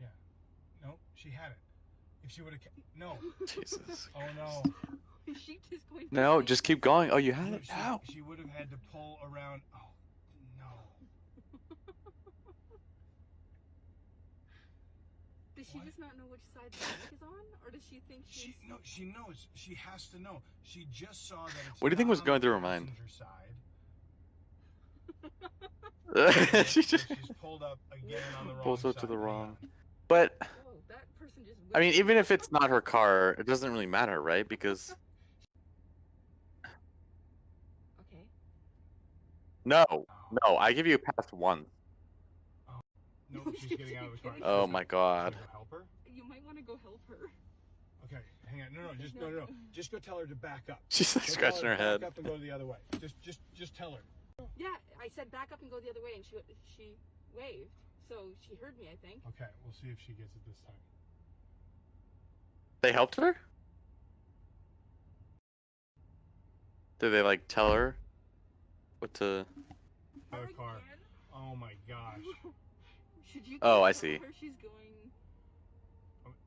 Yeah. Nope. She had it. If she would have no. Jesus. Oh no. Is she just going to No, just keep going. Oh, you had it. Ow. She would have had to pull around. Oh no. Does she just not know which side the bike is on, or does she think she's... She knows. She has to know. She just saw that it's What do you think was going through her mind? She just she's pulled up again on the wrong pulls up side. to the wrong. But Whoa, that person just... I mean, even if it's not her car, it doesn't really matter, right? Because Okay. no, I give you a pass one. No, she's getting out of the car. Oh my God. Go help her? You might want to go help her. Okay, hang on. No. Just go tell her to back up. She's like scratching her head. Back up and go the other way. Just tell her. Yeah, I said back up and go the other way, and she waved. So she heard me, I think. Okay, we'll see if she gets it this time. They helped her? Did they like tell her what to? Other car. Oh my gosh. Should you? Oh, I see. Her? She's going.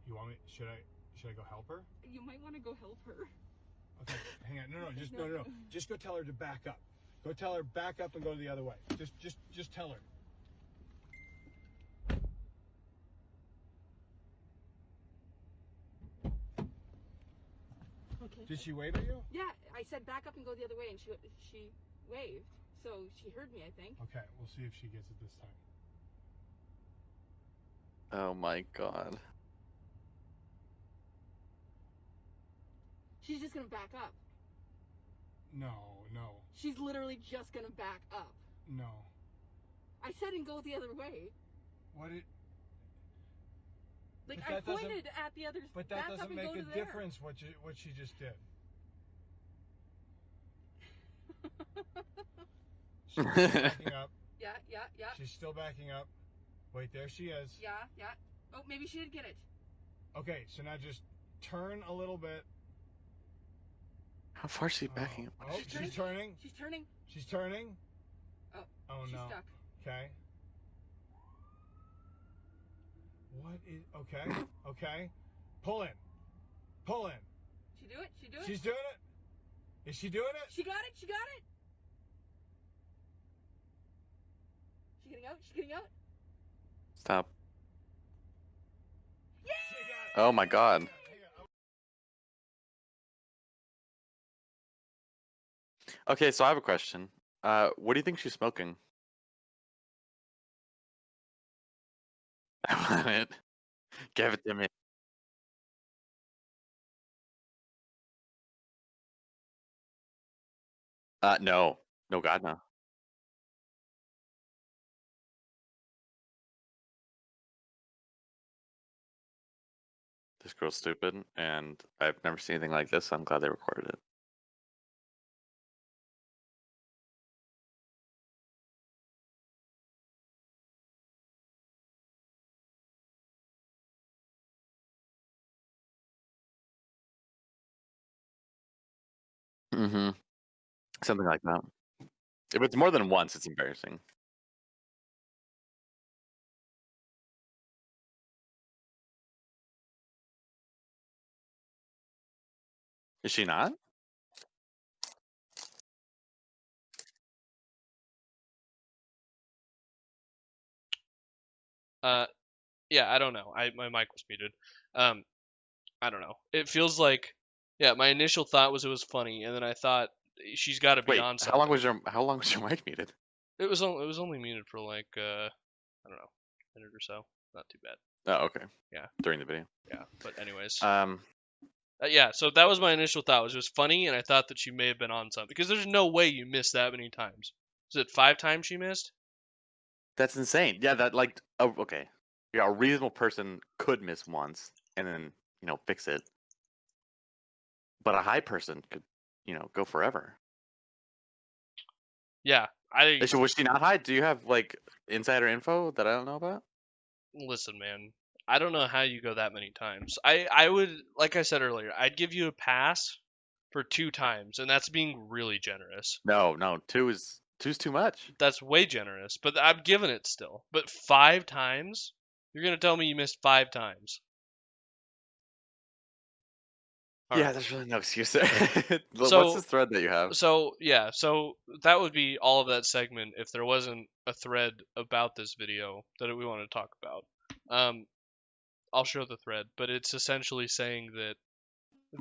You want me? Should I go help her? You might want to go help her. Okay, hang on. No. Just go tell her to back up. Go tell her back up and go the other way. Just tell her. Okay. Did she wave at you? Yeah, I said back up and go the other way, and she waved. So she heard me, I think. Okay, we'll see if she gets it this time. Oh my God. She's just gonna back up. No. She's literally just gonna back up. No. I said and go the other way. What it? Like But I that doesn't- pointed at the other. But back that up doesn't and make go a to there. difference. What she just did. She's backing up. Yeah. She's still backing up. Wait, there she is. Yeah. Oh, maybe she did get it. Okay, so now just turn a little bit. How far is she backing up? Oh, she's turning. She's turning. She's turning. Oh, she's no. stuck. Okay. What is... Okay. Pull in. She do it? She's doing it. Is she doing it? She got it. She's getting out. Stop. She got it. Oh my God. Okay, so I have a question. What do you think she's smoking? I want it. Give it to me. No. No, God, no. This girl's stupid, and I've never seen anything like this, so I'm glad they recorded it. Mm-hmm. Something like that. If it's more than once, it's embarrassing. Is she not? Yeah, I don't know. My mic was muted. I don't know. It feels like, yeah. My initial thought was it was funny, and then I thought she's got to be Wait, on something. how long was your mic muted? It was only muted for like I don't know, a minute or so. Not too bad. Oh, okay. Yeah. During the video. Yeah, but anyways. Yeah, so that was my initial thought. It was funny, and I thought that she may have been on something because there's no way you missed that many times. Is it 5 times she missed? That's insane. Yeah, that like okay. Yeah, a reasonable person could miss once and then, fix it. But a high person could, go forever. Yeah, Was she not high? Do you have like insider info that I don't know about? listen, man. I don't know how you go that many times. I would, like I said earlier, I'd give you a pass for 2 times, and that's being really generous. No, two's too much. That's way generous, but I'm giving it still. But 5 times? You're gonna tell me you missed 5 times? All Yeah, right. there's really no excuse there. What's So this thread that you have? So yeah, so that would be all of that segment if there wasn't a thread about this video that we want to talk about. I'll show the thread, but it's essentially saying that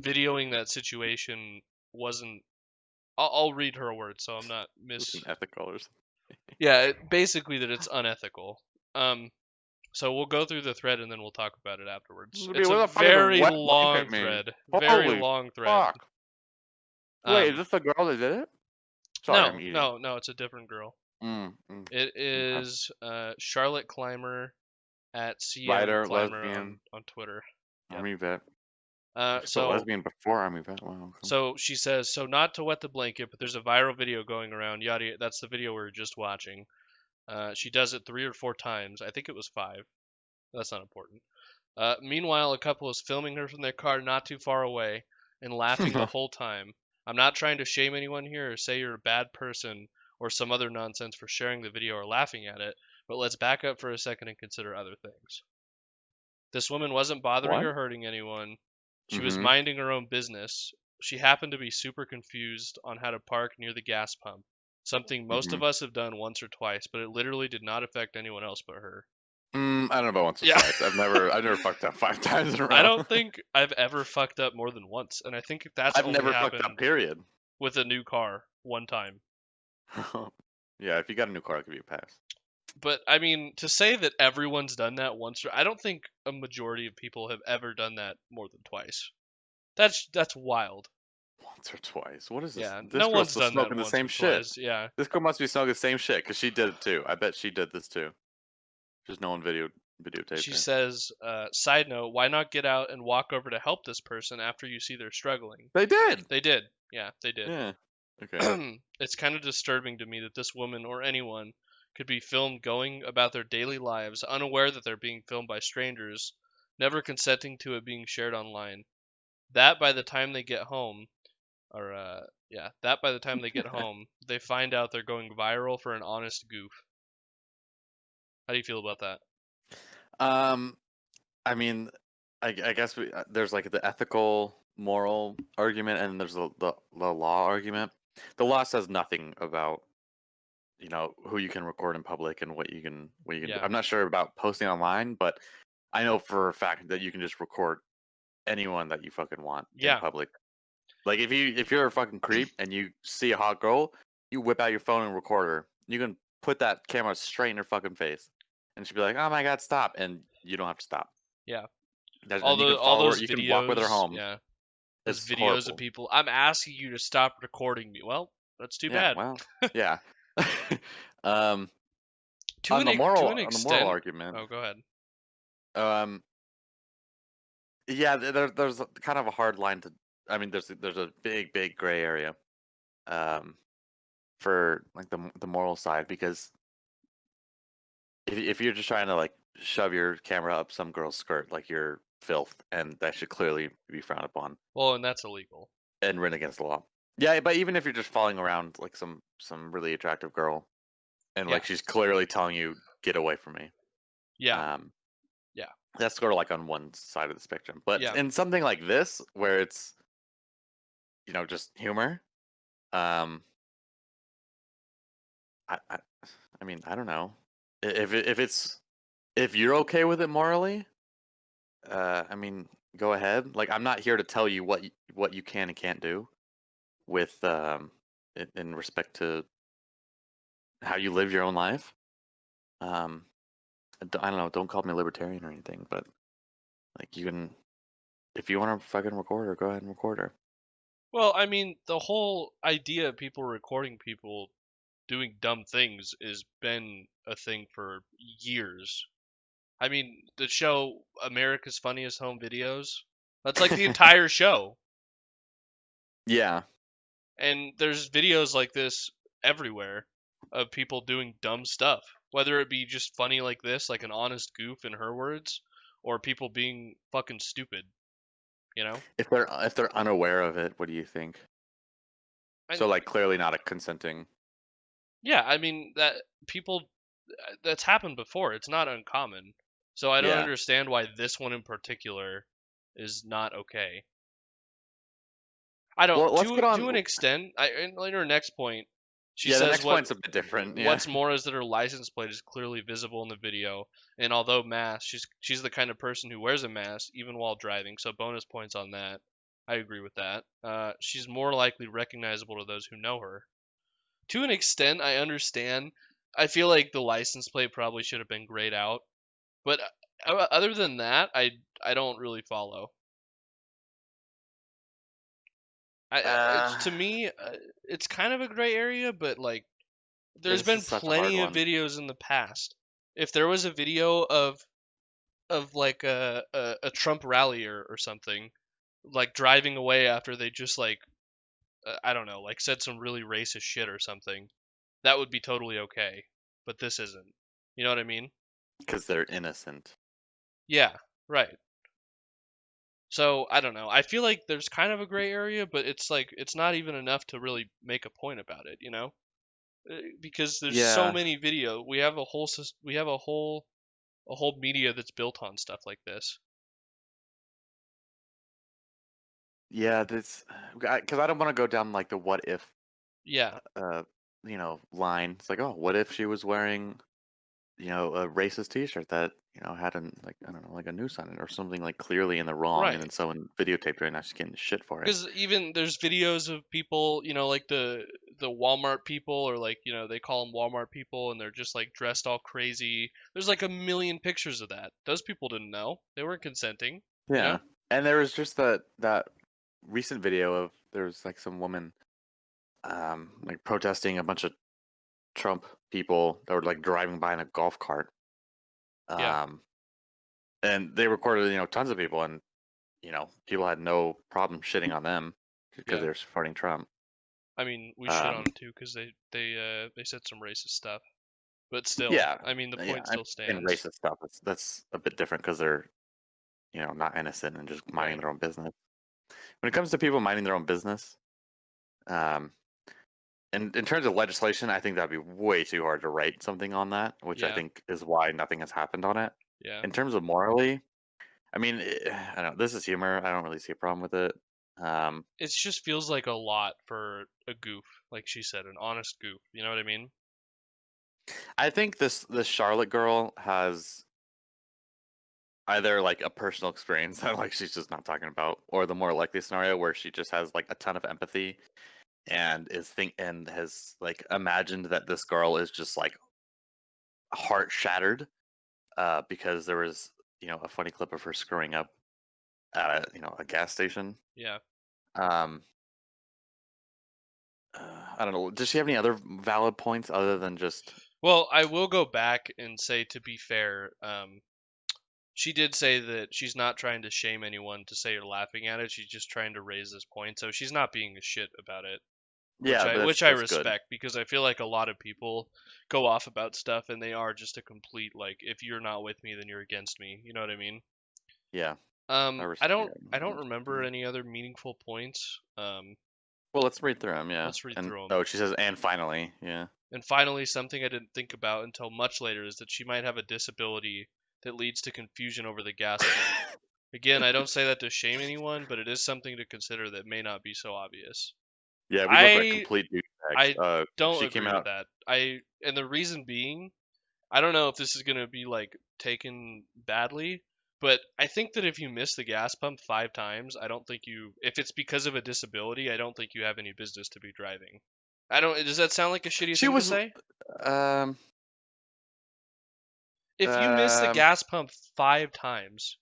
videoing that situation wasn't. I'll read her words, so I'm not It's ethical or something. Yeah, basically that it's unethical. So we'll go through the thread and then we'll talk about it afterwards. Dude, It's what a the fuck is a very wet long blanket mean? thread. Very Holy long thread. Fuck. Wait, is Um, this the girl that did it? Sorry, I'm eating. no, it's a different girl. It is Charlotte Clymer at CM Writer, Clymer lesbian. on Twitter. Yep. Army vet. So lesbian before Army vet. Wow. Okay. So she says, so not to wet the blanket, but there's a viral video going around. Yada. That's the video we were just watching. She does it 3 or 4 times. I think it was 5. That's not important. Meanwhile, a couple is filming her from their car not too far away and laughing the whole time. I'm not trying to shame anyone here or say you're a bad person or some other nonsense for sharing the video or laughing at it, but let's back up for a second and consider other things. This woman wasn't bothering What? or hurting anyone. She Mm-hmm. was minding her own business. She happened to be super confused on how to park near the gas pump, something most of us have done once or twice, but it literally did not affect anyone else but her. I don't know about once or Yeah. twice. I've never fucked up 5 times in a row. I don't think I've ever fucked up more than once, and I think that's I've only never happened fucked up. Period. with a new car one time. Yeah, if you got a new car, I'll give you a pass. But I mean, to say that everyone's done that once, I don't think a majority of people have ever done that more than twice. That's wild. Once or twice. What is this? Yeah, This no girl's one's still done that smoking the once same or shit. twice. Yeah. This girl must be smoking the same shit because she did it too. I bet she did this too. Just no one videotaped She her. says, side note, why not get out and walk over to help this person after you see they're struggling? They did. They did. Yeah, they did. Yeah. Okay. It's kind of disturbing to me that this woman or anyone could be filmed going about their daily lives, unaware that they're being filmed by strangers, never consenting to it being shared online. That by the time they get home, they find out they're going viral for an honest goof. How do you feel about that? I mean, I guess there's like the ethical, moral argument, and there's the law argument. The law says nothing about who you can record in public and what you can do. Yeah. I'm not sure about posting online, but I know for a fact that you can just record anyone that you fucking want in public. Like if you're a fucking creep and you see a hot girl, you whip out your phone and record her. You can put that camera straight in her fucking face, and she'll be like, "Oh my god, stop!" And you don't have to stop. Yeah. And All you can follow those her. You videos, can walk with her home. Yeah. There's It's videos horrible. of people. I'm asking you to stop recording me. Well, that's too bad. Well, yeah. To on the moral extent, argument. Oh, go ahead. Yeah, there's kind of a hard line to. I mean, there's a big gray area, for like the moral side, because if you're just trying to like shove your camera up some girl's skirt, like you're filth, and that should clearly be frowned upon. Well, and that's illegal and written against the law. Yeah, but even if you're just following around like some really attractive girl, and like she's clearly telling you, "Get away from me." Yeah. That's sort of like on one side of the spectrum. But Yeah. in something like this, where it's just humor, I mean, I don't know if you're okay with it morally. I mean, go ahead. Like, I'm not here to tell you what you can and can't do with in respect to how you live your own life. I don't know. Don't call me libertarian or anything, but like you can if you want to fucking record her, go ahead and record her. Well, I mean, the whole idea of people recording people doing dumb things has been a thing for years. I mean, the show America's Funniest Home Videos, that's like the entire show. Yeah. And there's videos like this everywhere of people doing dumb stuff, whether it be just funny like this, like an honest goof in her words, or people being fucking stupid, you know? If they're unaware of it, what do you think? So like clearly not a consenting. Yeah, I mean that people that's happened before. It's not uncommon. So I don't Yeah. understand why this one in particular is not okay. I don't Well, let's to get on. to an extent. In her next point, she Yeah, the says next point's a bit different. Yeah. what's more is that her license plate is clearly visible in the video, and although masked, she's the kind of person who wears a mask even while driving. So bonus points on that. I agree with that. She's more likely recognizable to those who know her. To an extent, I understand. I feel like the license plate probably should have been grayed out, but other than that, I don't really follow. To me, it's kind of a gray area, but like, there's This been is such a plenty hard of one. videos in the past. If there was a video of like a Trump rallyer or something, like driving away after they just like I don't know, like said some really racist shit or something, that would be totally okay. But this isn't. You know what I mean? Because they're innocent. Yeah, right. So I don't know. I feel like there's kind of a gray area, but it's like it's not even enough to really make a point about it, you know? Because there's so Yeah. many video. We have a whole media that's built on stuff like this. Yeah, this because I don't want to go down like the what if Yeah, line. It's like, oh, what if she was wearing a racist T-shirt that had like I don't know, like a noose on it or something like clearly in the wrong, and right. then someone videotaped her and now she's getting shit for it. Because even there's videos of people, like the Walmart people, or like they call them Walmart people, and they're just like dressed all crazy. There's like a million pictures of that. Those people didn't know. They weren't consenting. You Yeah, know? and there was just that recent video of there was like some woman like protesting a bunch of Trump people that were like driving by in a golf cart. Yeah. And they recorded tons of people, and people had no problem shitting on them because Yeah. they're supporting Trump. I mean, we shit on them too because they said some racist stuff. But still, Yeah, I mean, the yeah, point still and stands. racist stuff. That's a bit different because they're not innocent and just minding Right. their own business. When it comes to people minding their own business, and in terms of legislation, I think that'd be way too hard to write something on that, which I Yeah. think is why nothing has happened on it. Yeah. In terms of morally, I mean, I don't know. This is humor. I don't really see a problem with it. It just feels like a lot for a goof, like she said, an honest goof. You know what I mean? I think this Charlotte girl has either like a personal experience that like she's just not talking about, or the more likely scenario where she just has like a ton of empathy and and has like imagined that this girl is just like heart shattered because there was a funny clip of her screwing up at a gas station. Yeah. Um, I don't know. Does she have any other valid points other than just? Well, I will go back and say, to be fair, she did say that she's not trying to shame anyone to say you're laughing at it. She's just trying to raise this point, so she's not being a shit about it. Yeah, Which I that's good. respect, because I feel like a lot of people go off about stuff and they are just a complete like, if you're not with me, then you're against me. You know what I mean? Yeah. I don't remember any other meaningful points. Well, let's read through them. Yeah. Let's read And through them. she says, and finally, yeah. And finally, something I didn't think about until much later is that she might have a disability that leads to confusion over the gas pump. Again, I don't say that to shame anyone, but it is something to consider that may not be so obvious. Yeah, we look like complete douchebags. I don't she agree came with out. that. And the reason being, I don't know if this is gonna be like taken badly, but I think that if you miss the gas pump 5 times, I don't think if it's because of a disability, I don't think you have any business to be driving. Does that sound like a shitty She thing was. to say? Um. If you miss the gas pump 5 times,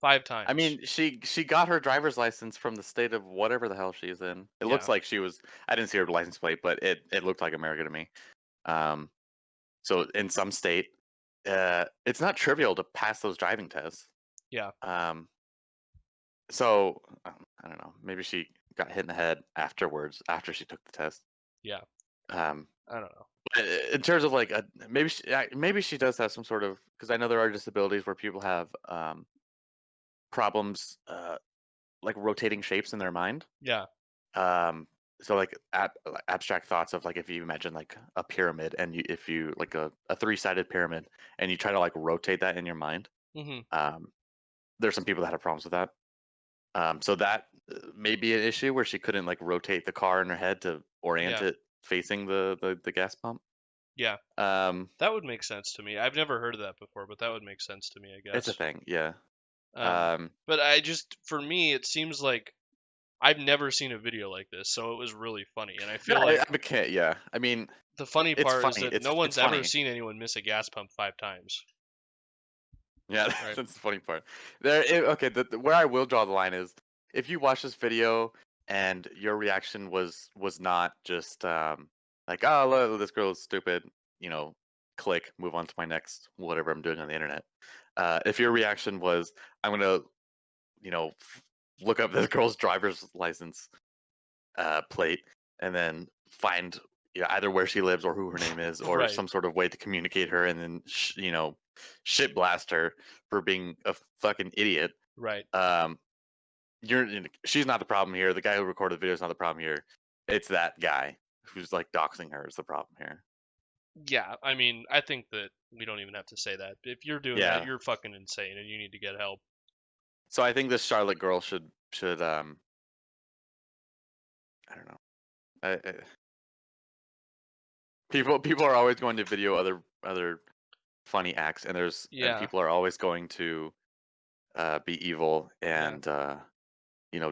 5 times. I mean, she got her driver's license from the state of whatever the hell she's in. It looks Yeah. like she was. I didn't see her license plate, but it looked like America to me. So in some state, it's not trivial to pass those driving tests. Yeah. So I don't know. Maybe she got hit in the head afterwards after she took the test. Yeah. Um, I don't know. in terms of like maybe she does have some sort of, because I know there are disabilities where people have problems like rotating shapes in their mind. Yeah. So like abstract thoughts of like if you imagine like a pyramid and if you like a 3-sided pyramid and you try to like rotate that in your mind, Mm-hmm. there's some people that have problems with that. So that may be an issue where she couldn't like rotate the car in her head to orient Yeah. it facing the gas pump. Yeah. Um, That would make sense to me. I've never heard of that before, but that would make sense to me, I guess. it's a thing, yeah. But for me, it seems like I've never seen a video like this, so it was really funny. And I feel like yeah. I mean, the funny it's part is funny. that It's no one's funny. ever seen anyone miss a gas pump 5 times. Yeah, Right. that's the funny part. Okay, where I will draw the line is if you watch this video and your reaction was not just like, oh, look, this girl is stupid, click, move on to my next whatever I'm doing on the internet. If your reaction was, I'm gonna, look up this girl's driver's license plate and then find either where she lives or who her name is or Right. some sort of way to communicate her and then shit blast her for being a fucking idiot. Right. She's not the problem here. The guy who recorded the video is not the problem here. It's that guy who's like doxing her is the problem here. Yeah, I mean, I think that we don't even have to say that. If you're doing that, you're fucking insane and you need to get help. So I think this Charlotte girl should I don't know. People are always going to video other funny acts, and and people are always going to be evil and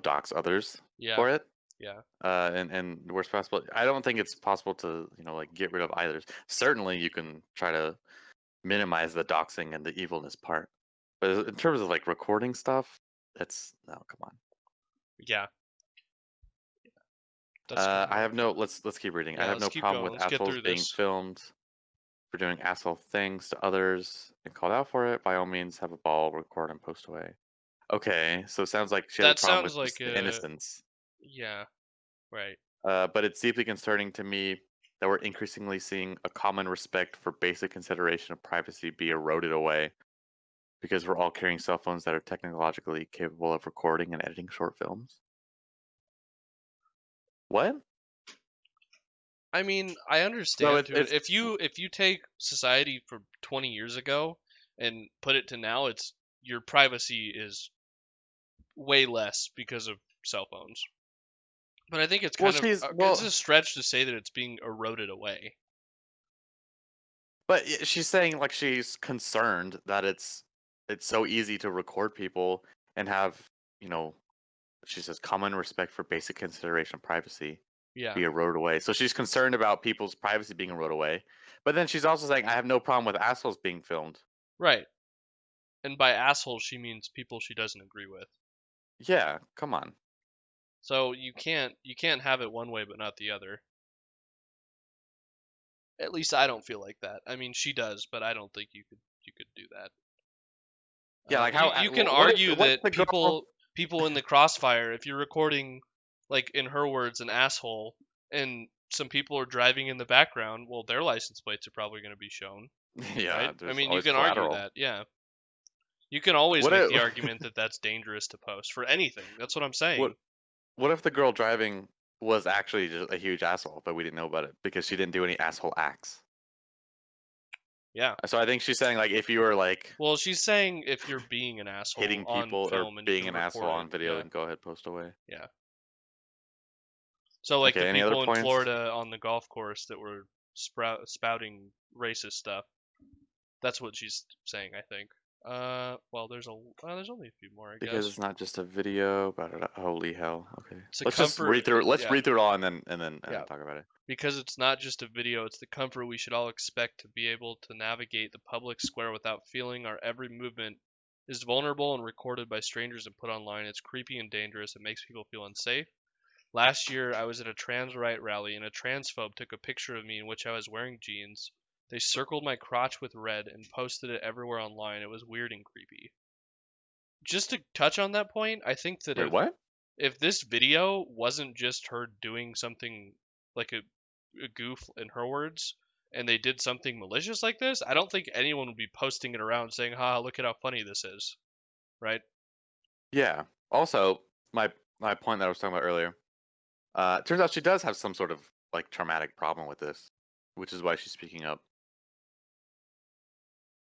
dox others for it. Yeah. And worst possible. I don't think it's possible to like get rid of either. Certainly, you can try to minimize the doxing and the evilness part, but in terms of like recording stuff, no, come on. Yeah. I have no. Let's keep reading. I have no problem with assholes being filmed for doing asshole things to others and called out for it. By all means, have a ball, record, and post away. Okay, so it sounds like she has a problem with just the innocence. Yeah, right. But it's deeply concerning to me that we're increasingly seeing a common respect for basic consideration of privacy be eroded away because we're all carrying cell phones that are technologically capable of recording and editing short films. What? I mean, I understand. If you take society from 20 years ago and put it to now, your privacy is way less because of cell phones. But I think it's it's a stretch to say that it's being eroded away. But she's saying like she's concerned that it's so easy to record people and have, she says common respect for basic consideration of privacy be eroded away. So she's concerned about people's privacy being eroded away. But then she's also saying I have no problem with assholes being filmed. Right. And by assholes she means people she doesn't agree with. Yeah, come on. So you can't have it one way but not the other. At least I don't feel like that. I mean, she does, but I don't think you could do that. Yeah, like how you can argue that people in the crossfire, if you're recording, like in her words, an asshole, and some people are driving in the background, well, their license plates are probably going to be shown. Yeah, right? I mean, you can argue that. Yeah, you can always make the argument that that's dangerous to post for anything. That's what I'm saying. What if the girl driving was actually just a huge asshole, but we didn't know about it because she didn't do any asshole acts? Yeah. So I think she's saying like if you were like, well, she's saying if you're being an asshole hitting people on film or and being an asshole on video, then go ahead, post away. Yeah. So like the people in Florida on the golf course that were spouting racist stuff. That's what she's saying, I think. Well, there's only a few more, I guess. Because it's not just a video about it. Holy hell! Okay, let's just read through. Let's read through it all and then talk about it. Because it's not just a video; it's the comfort we should all expect to be able to navigate the public square without feeling our every movement is vulnerable and recorded by strangers and put online. It's creepy and dangerous. It makes people feel unsafe. Last year, I was at a trans right rally, and a transphobe took a picture of me in which I was wearing jeans. They circled my crotch with red and posted it everywhere online. It was weird and creepy. Just to touch on that point, I think that Wait, what? if this video wasn't just her doing something like a goof in her words, and they did something malicious like this, I don't think anyone would be posting it around saying, "Ha, look at how funny this is," right? Yeah. Also, my point that I was talking about earlier. Turns out she does have some sort of like traumatic problem with this, which is why she's speaking up.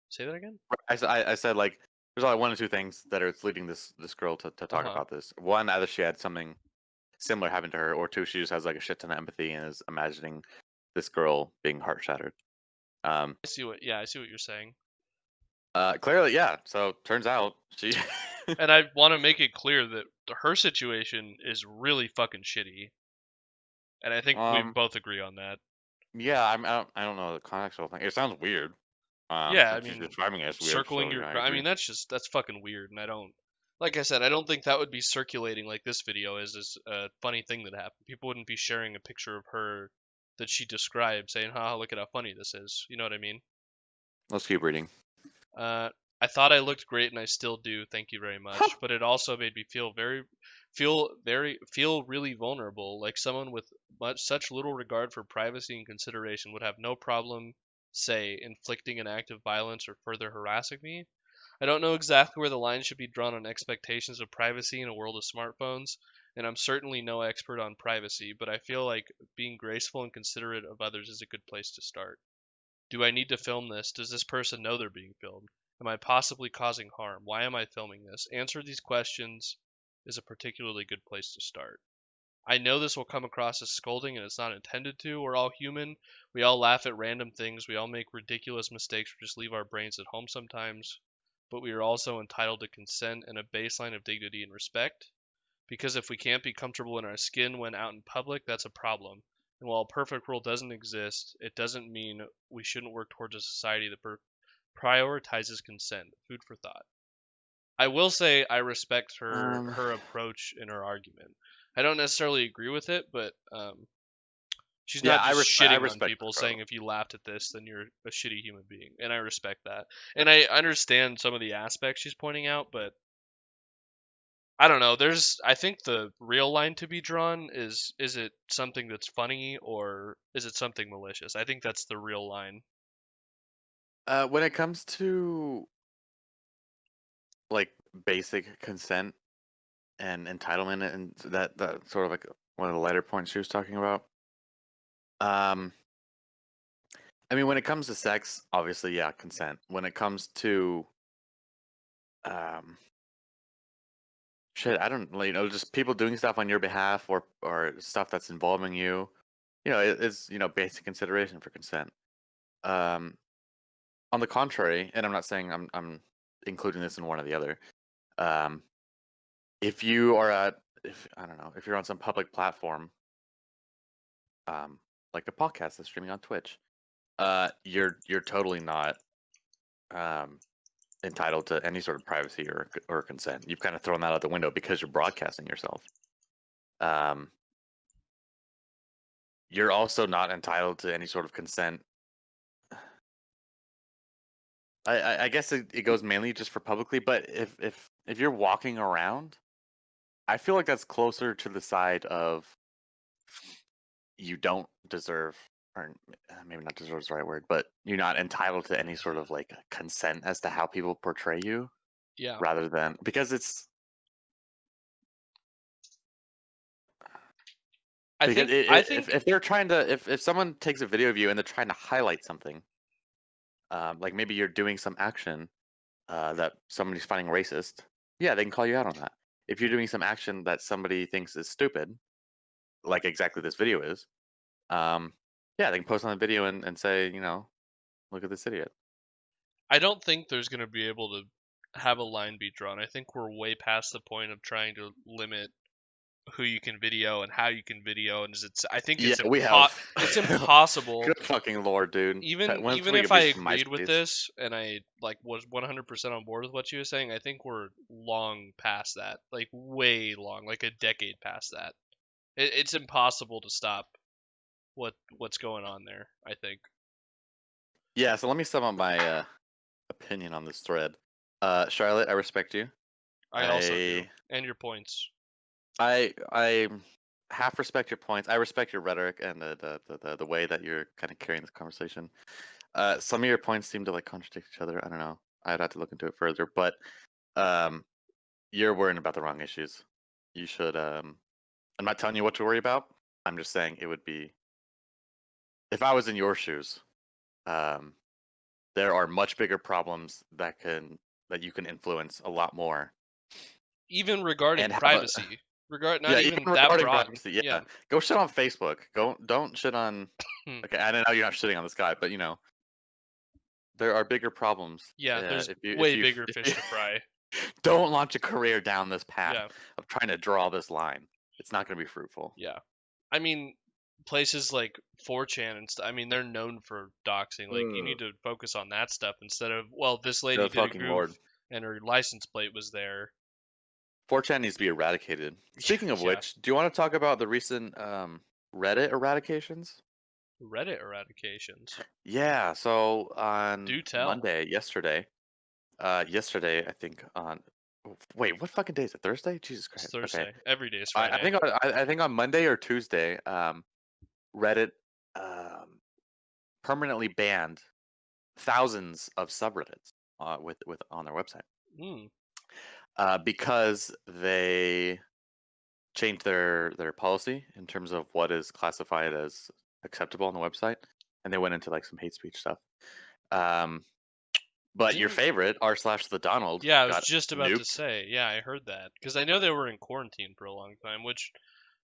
Say that again. I said like there's only one or two things that are leading this girl to talk Uh-huh. about this. One, either she had something similar happen to her, or two, she just has like a shit ton of empathy and is imagining this girl being heart shattered. I see what you're saying. Clearly, yeah. So turns out she. And I want to make it clear that her situation is really fucking shitty. And I think we both agree on that. Yeah, I don't know the context of the thing. It sounds weird. Yeah, I She's mean, describing it as weird. circling So, your yeah, I agree. mean, that's fucking weird, and I don't, like I said, I don't think that would be circulating like this video is a funny thing that happened. People wouldn't be sharing a picture of her that she described, saying, "Ha, look at how funny this is." You know what I mean? Let's keep reading. I thought I looked great, and I still do. Thank you very much. But it also made me feel really vulnerable. Like someone with such little regard for privacy and consideration would have no problem, say, inflicting an act of violence or further harassing me. I don't know exactly where the line should be drawn on expectations of privacy in a world of smartphones, and I'm certainly no expert on privacy, but I feel like being graceful and considerate of others is a good place to start. Do I need to film this? Does this person know they're being filmed? Am I possibly causing harm? Why am I filming this? Answer these questions is a particularly good place to start. I know this will come across as scolding, and it's not intended to. We're all human. We all laugh at random things. We all make ridiculous mistakes or just leave our brains at home sometimes. But we are also entitled to consent and a baseline of dignity and respect. Because if we can't be comfortable in our skin when out in public, that's a problem. And while a perfect world doesn't exist, it doesn't mean we shouldn't work towards a society that prioritizes consent. Food for thought. I will say I respect her approach in her argument. I don't necessarily agree with it, but she's Yeah, not just I shitting on respect people the saying if you laughed at this, then you're a shitty human being, and I respect that. And I understand some of the aspects she's pointing out, but I don't know. I think the real line to be drawn is it something that's funny or is it something malicious? I think that's the real line. When it comes to like basic consent and entitlement, and that sort of like one of the lighter points she was talking about. I mean, when it comes to sex, obviously, yeah, consent. When it comes to shit, I don't, just people doing stuff on your behalf or stuff that's involving you, it's basic consideration for consent. Um, on the contrary, and I'm not saying I'm including this in one or the other. Um, if you are if I don't know, if you're on some public platform, like a podcast that's streaming on Twitch, you're totally not entitled to any sort of privacy or consent. You've kind of thrown that out the window because you're broadcasting yourself. You're also not entitled to any sort of consent. I guess it goes mainly just for publicly, but if you're walking around, I feel like that's closer to the side of you don't deserve, or maybe not deserve is the right word, but you're not entitled to any sort of like consent as to how people portray you. Yeah. Rather than, because it's, I because think if they're trying to, if someone takes a video of you and they're trying to highlight something, like maybe you're doing some action that somebody's finding racist, yeah, they can call you out on that. If you're doing some action that somebody thinks is stupid, like exactly this video is, yeah, they can post on the video and say, look at this idiot. I don't think there's going to be able to have a line be drawn. I think we're way past the point of trying to limit who you can video and how you can video, and I think Yeah, it's we have. it's impossible. Good fucking lord, dude. Even Once even we if get I reached from agreed with MySpace. this and I like was 100% on board with what you were saying, I think we're long past that, like way long, like a decade past that. It's impossible to stop what's going on there, I think. Yeah, so let me sum up my opinion on this thread. Charlotte, I respect you. I also do, and your points. I half respect your points. I respect your rhetoric and the way that you're kind of carrying this conversation. Some of your points seem to like contradict each other. I don't know. I'd have to look into it further, but you're worrying about the wrong issues. You should. I'm not telling you what to worry about. I'm just saying it would be. If I was in your shoes, there are much bigger problems that you can influence a lot more. Even regarding And privacy, not yeah, even that regarding broad. privacy, yeah. Go shit on Facebook. Don't shit on. Okay, I know you're not shitting on this guy, but there are bigger problems. Yeah, there's if you, way bigger fish to fry. Don't launch a career down this path Yeah. of trying to draw this line. It's not going to be fruitful. Yeah, I mean, places like 4chan and stuff. I mean, they're known for doxing. Like, you need to focus on that stuff instead of, well, this lady The did a fucking goof Lord. and her license plate was there. 4chan needs to be eradicated. Speaking of Yeah. which, do you want to talk about the recent Reddit eradications? Reddit eradications. Yeah, so on Do tell. Monday, yesterday, I think on. Wait, what fucking day is it? Thursday? Jesus Christ! It's Thursday. Okay. Every day is Friday. I think on Monday or Tuesday, Reddit permanently banned thousands of subreddits with on their website because they changed their policy in terms of what is classified as acceptable on the website, and they went into like some hate speech stuff. But your favorite r/the Donald. Yeah, I was got just about to nuked. say. Yeah, I heard that because I know they were in quarantine for a long time. Which,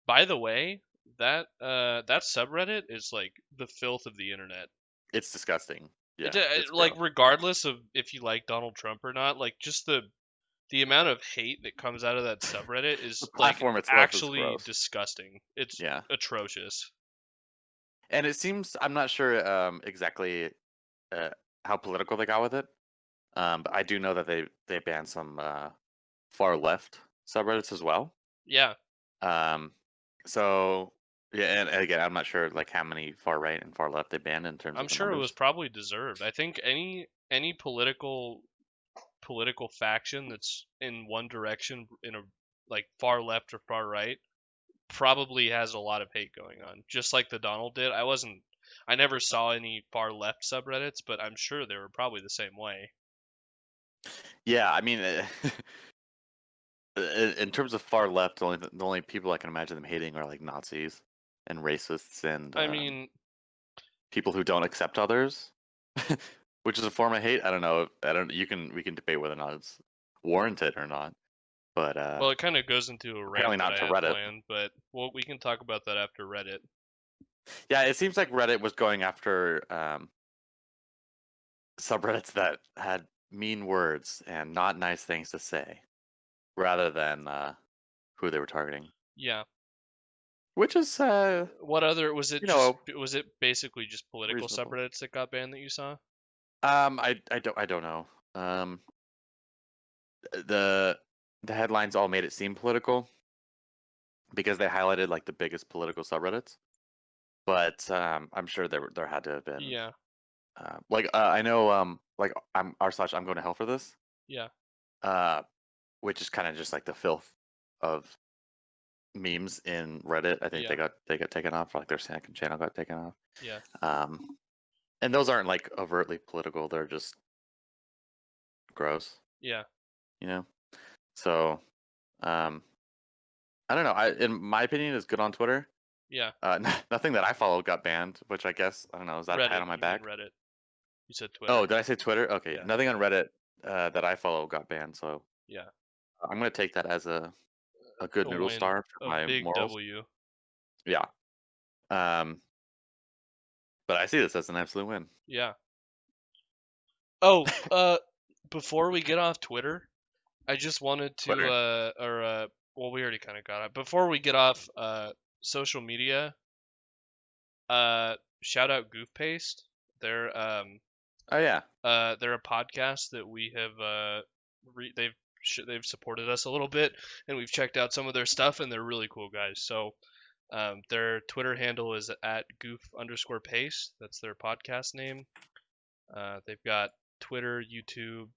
by the way, that subreddit is like the filth of the internet. It's disgusting. Yeah, like gross. regardless of if you like Donald Trump or not, like just the amount of hate that comes out of that subreddit is like actually disgusting. It's atrocious. And it seems, I'm not sure exactly how political they got with it, but I do know that they banned some far left subreddits as well. Yeah. So yeah, and again, I'm not sure like how many far right and far left they banned in terms. I'm of the sure numbers. It was probably deserved. I think any political faction that's in one direction, in a like far left or far right, probably has a lot of hate going on, just like the Donald did. I never saw any far left subreddits, but I'm sure they were probably the same way. Yeah, I mean, in terms of far left, the only people I can imagine them hating are like Nazis and racists and I mean, people who don't accept others, which is a form of hate. I don't know. We can debate whether or not it's warranted or not. But well, it kind of goes into a rant apparently not that to I had Reddit. planned, but we can talk about that after Reddit. Yeah, it seems like Reddit was going after subreddits that had mean words and not nice things to say, rather than who they were targeting. Yeah. Which is what other was it? Was it basically just political subreddits that got banned that you saw? I don't know. The headlines all made it seem political because they highlighted like the biggest political subreddits, but I'm sure there had to have been. Yeah. I know like I'm going to hell for this. Yeah. Which is kind of just like the filth of memes in Reddit. I think they got taken off, like their second channel got taken off. Yeah. And those aren't like overtly political, they're just gross. Yeah. You know? So I don't know. In my opinion, is good on Twitter. Yeah. Nothing that I followed got banned, which I guess I don't know. Is that a pat on my back? Reddit. You said Twitter. Oh, did I say Twitter? Okay. Yeah. Nothing on Reddit that I follow got banned. So yeah, I'm gonna take that as a good noodle star for my big morals. W. Yeah. But I see this as an absolute win. Yeah. Oh, before we get off Twitter, I just wanted to well, we already kind of got it. Before we get off social media, shout out Goof Paste. They're Oh yeah. they're a podcast that we have they've supported us a little bit, and we've checked out some of their stuff, and they're really cool guys. So their Twitter handle is at goof_paste. That's their podcast name. They've got Twitter, YouTube,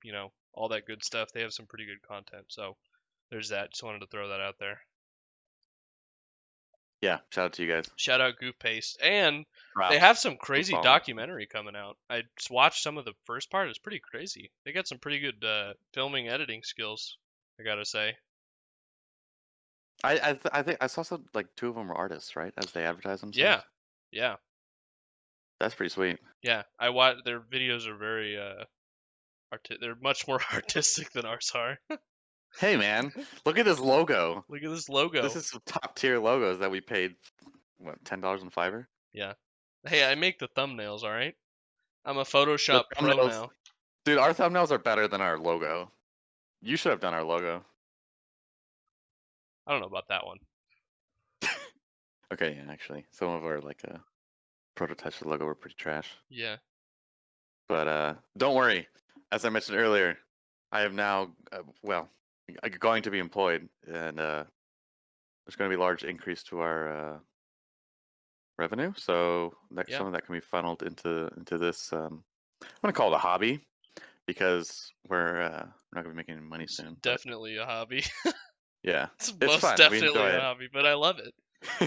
all that good stuff. They have some pretty good content. So there's that. Just wanted to throw that out there. Yeah, shout out to you guys. Shout out Goof Paste. And Props. they have some crazy follow. documentary coming out. I just watched some of the first part. It's pretty crazy. They got some pretty good filming, editing skills, I gotta say. I think I saw some, like, 2 of them were artists, right? As they advertise themselves. Yeah. That's pretty sweet. Yeah, I watch their videos are very they're much more artistic than ours are. Hey man, look at this logo. Look at this logo. This is some top tier logos that we paid what, $10 on Fiverr? Yeah. Hey, I make the thumbnails, all right? I'm a Photoshop pro now. Dude, our thumbnails are better than our logo. You should have done our logo. I don't know about that one. Okay, yeah, actually, some of our prototypes of the logo were pretty trash. Yeah. But don't worry. As I mentioned earlier, I am now going to be employed, and there's going to be a large increase to our revenue. So some of that can be funneled into this. I'm going to call it a hobby because we're not going to be making any money soon. Definitely a hobby. Yeah, it's most fun. Definitely a hobby, but I love it.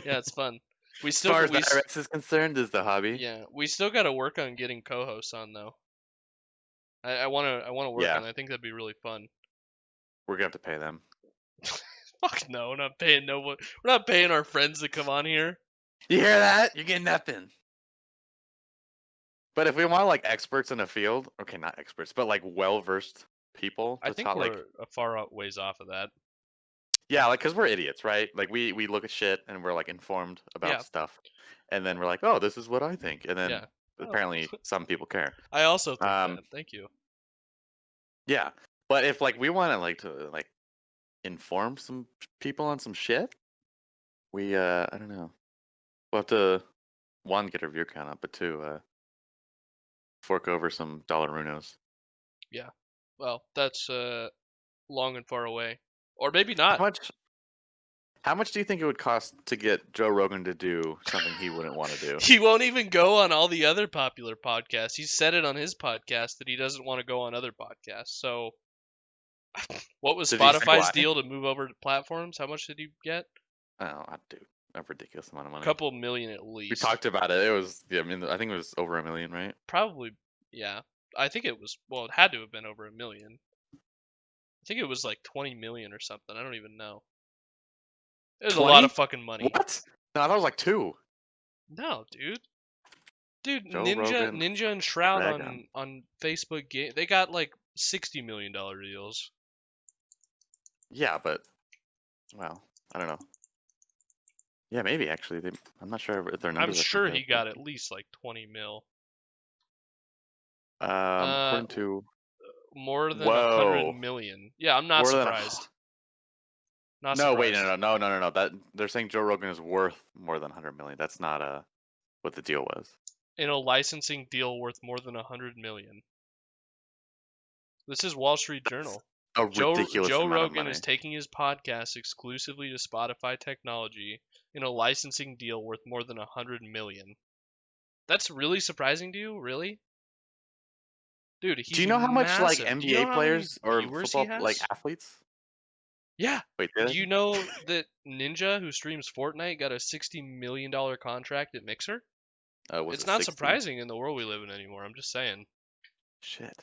Yeah, it's fun. As far as the IRS is concerned, is the hobby. Yeah, we still got to work on getting co-hosts on though. I want to work on it. I think that'd be really fun. We're gonna have to pay them. Fuck no, we're not paying no one. We're not paying our friends to come on here. You hear that? You're getting nothing. But if we want experts in a field, okay, not experts, but well-versed people. I think we're a far ways off of that. Yeah, because we're idiots, right? We look at shit and we're informed about stuff, and then we're like, oh, this is what I think, and then apparently some people care. I also think that. Thank you. Yeah, but if we want to inform some people on some shit, we I don't know. We'll have to 1, get our view count up, but 2, fork over some dollarunos. Yeah, well, that's long and far away, or maybe not. How much do you think it would cost to get Joe Rogan to do something he wouldn't want to do? He won't even go on all the other popular podcasts. He said it on his podcast that he doesn't want to go on other podcasts. So, what was Spotify's deal to move over to platforms? How much did he get? Oh, dude, a ridiculous amount of money. A couple million at least. We talked about it. It was, I think it was over $1 million, right? Probably, yeah. I think it was. Well, it had to have been over $1 million. I think it was 20 million or something. I don't even know. It was 20? A lot of fucking money. What? No, I thought it was 2. No, dude. Dude, Joe Rogan, Ninja and Shroud on Facebook they got $60 million deals. Yeah, but well, I don't know. Yeah, maybe actually. I'm not sure if they're numbers. I'm sure he got at least 20 mil. According to more than 100 million. Yeah, I'm not surprised. Not no, surprised. Wait, no. That they're saying Joe Rogan is worth more than 100 million. That's not what the deal was. In a licensing deal worth more than 100 million. This is Wall Street Journal. A ridiculous Joe amount Rogan of money. is taking his podcast exclusively to Spotify technology in a licensing deal worth more than 100 million. That's really surprising to you, really? Dude, he's Do you know how much massive. NBA players or football athletes? Yeah. Wait, do you know that Ninja, who streams Fortnite, got a $60 million contract at Mixer? It's not 60? surprising in the world we live in anymore. I'm just saying. Shit.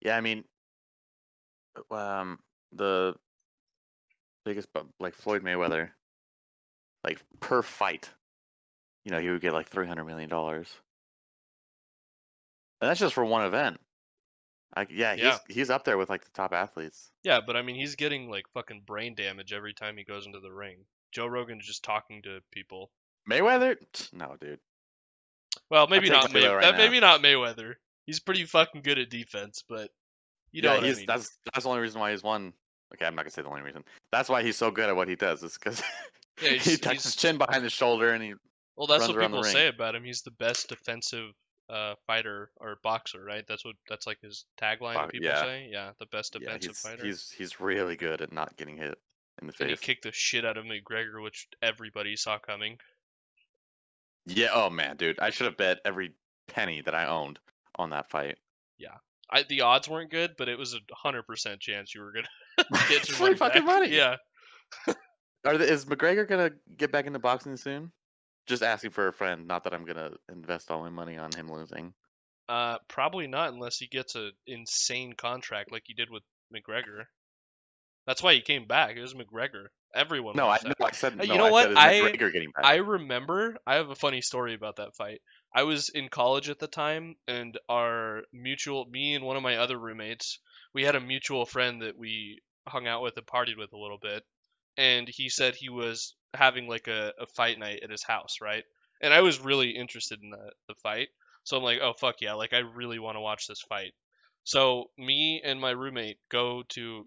Yeah, I mean, the biggest, Floyd Mayweather, per fight, he would get $300 million. And that's just for one event. He's up there with the top athletes. Yeah, but I mean, he's getting fucking brain damage every time he goes into the ring. Joe Rogan's just talking to people. Mayweather? No, dude. Well, maybe not Mayweather. Maybe not Mayweather. He's pretty fucking good at defense, but you know what I mean. That's the only reason why he's won Okay, I'm not gonna say the only reason. That's why he's so good at what he does. Is because Yeah, he tucks his chin behind his shoulder and he well, that's runs what around the people ring. say about him. He's the best defensive fighter or boxer, right? That's like his tagline that people Yeah. say. Yeah, the best Yeah, defensive fighter. he's really good at not getting hit in the And he face. kicked the shit out of McGregor, which everybody saw coming. Yeah. Oh man, dude, I should have bet every penny that I owned on that fight. Yeah. The odds weren't good, but it was 100% chance you were gonna get It's your free money fucking back. money. Yeah. Is McGregor gonna get back into boxing soon? Just asking for a friend. Not that I'm gonna invest all my money on him losing. Probably not unless he gets an insane contract like he did with McGregor. That's why he came back. It was McGregor. Everyone. No, I wants that. said no. You know I what? said is McGregor getting back? I remember. I have a funny story about that fight. I was in college at the time, and me and one of my other roommates, we had a mutual friend that we hung out with and partied with a little bit, and he said he was having like a fight night at his house, right? And I was really interested in the fight, so I'm like, oh fuck yeah, like I really want to watch this fight. So me and my roommate go to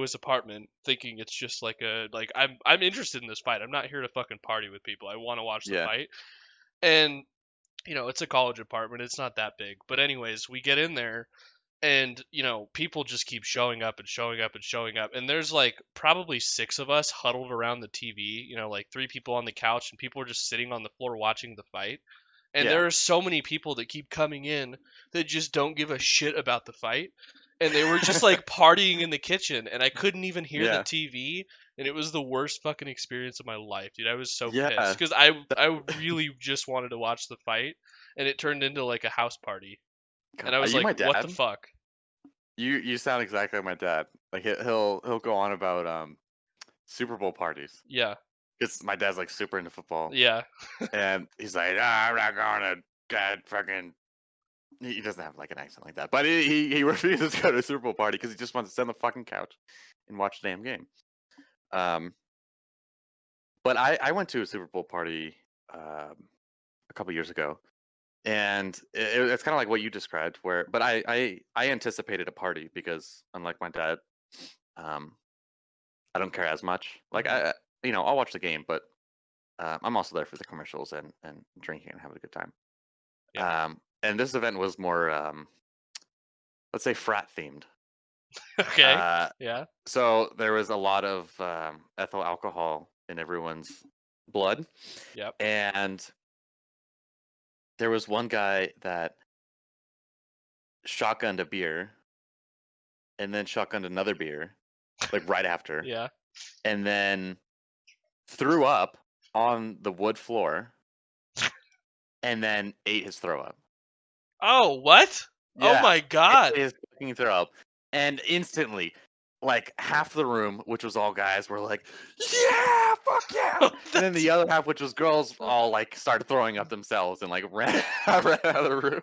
his apartment thinking it's just like I'm interested in this fight. I'm not here to fucking party with people. I want to watch the Yeah. fight. And it's a college apartment. It's not that big. But anyways, we get in there and people just keep showing up and showing up and showing up. And there's like probably 6 of us huddled around the TV, like 3 people on the couch and people are just sitting on the floor watching the fight. And Yeah. there are so many people that keep coming in that just don't give a shit about the fight. And they were just like partying in the kitchen, and I couldn't even hear the Yeah. TV, and it was the worst fucking experience of my life, dude. I was so Yeah. pissed because I really just wanted to watch the fight, and it turned into like a house party, and I Are was you my like, what the dad? fuck? You sound exactly like my dad. Like he'll go on about Super Bowl parties. Yeah, Because my dad's like super into football, yeah, and he's like, I'm not going to God fucking. He doesn't have like an accent like that, but he refuses to go to a Super Bowl party because he just wants to sit on the fucking couch and watch the damn game. But I went to a Super Bowl party a couple years ago, and it's kind of like what you described. But I anticipated a party because unlike my dad, I don't care as much. Like I'll watch the game, but I'm also there for the commercials and drinking and having a good time. Yeah. And this event was more, let's say, frat themed. okay, yeah, So there was a lot of ethyl alcohol in everyone's blood. yep. And there was one guy that shotgunned a beer and then shotgunned another beer, like right after. Yeah. And then threw up on the wood floor and then ate his throw up. Oh, what? Yeah, Oh my god. ate his fucking throw up. And instantly, like half the room, which was all guys, were like, yeah, fuck yeah. And then the other half, which was girls, all like started throwing up themselves and like ran out of the room.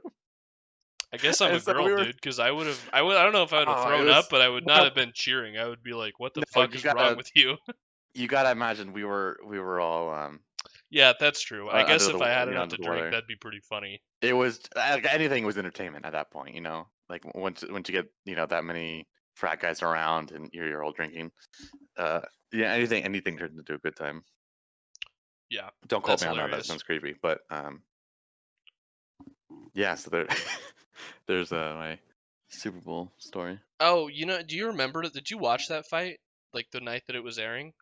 I guess I'm And a so girl, we were- dude, because I don't know if I would have Oh, thrown it was- up, but I would not no. have been cheering. I would be like, what the No, fuck you is wrong gotta- with you? You gotta imagine we were all Yeah, that's true. I guess under if the I had you know, enough under to the drink, weather. that'd be pretty funny. It was anything was entertainment at that point, like once you get that many frat guys around and you're all drinking, yeah, anything turns into a good time. Yeah, Don't quote that's me on that. That hilarious. sounds creepy, but yeah. So there's my Super Bowl story. Oh, do you remember? Did you watch that fight? Like the night that it was airing?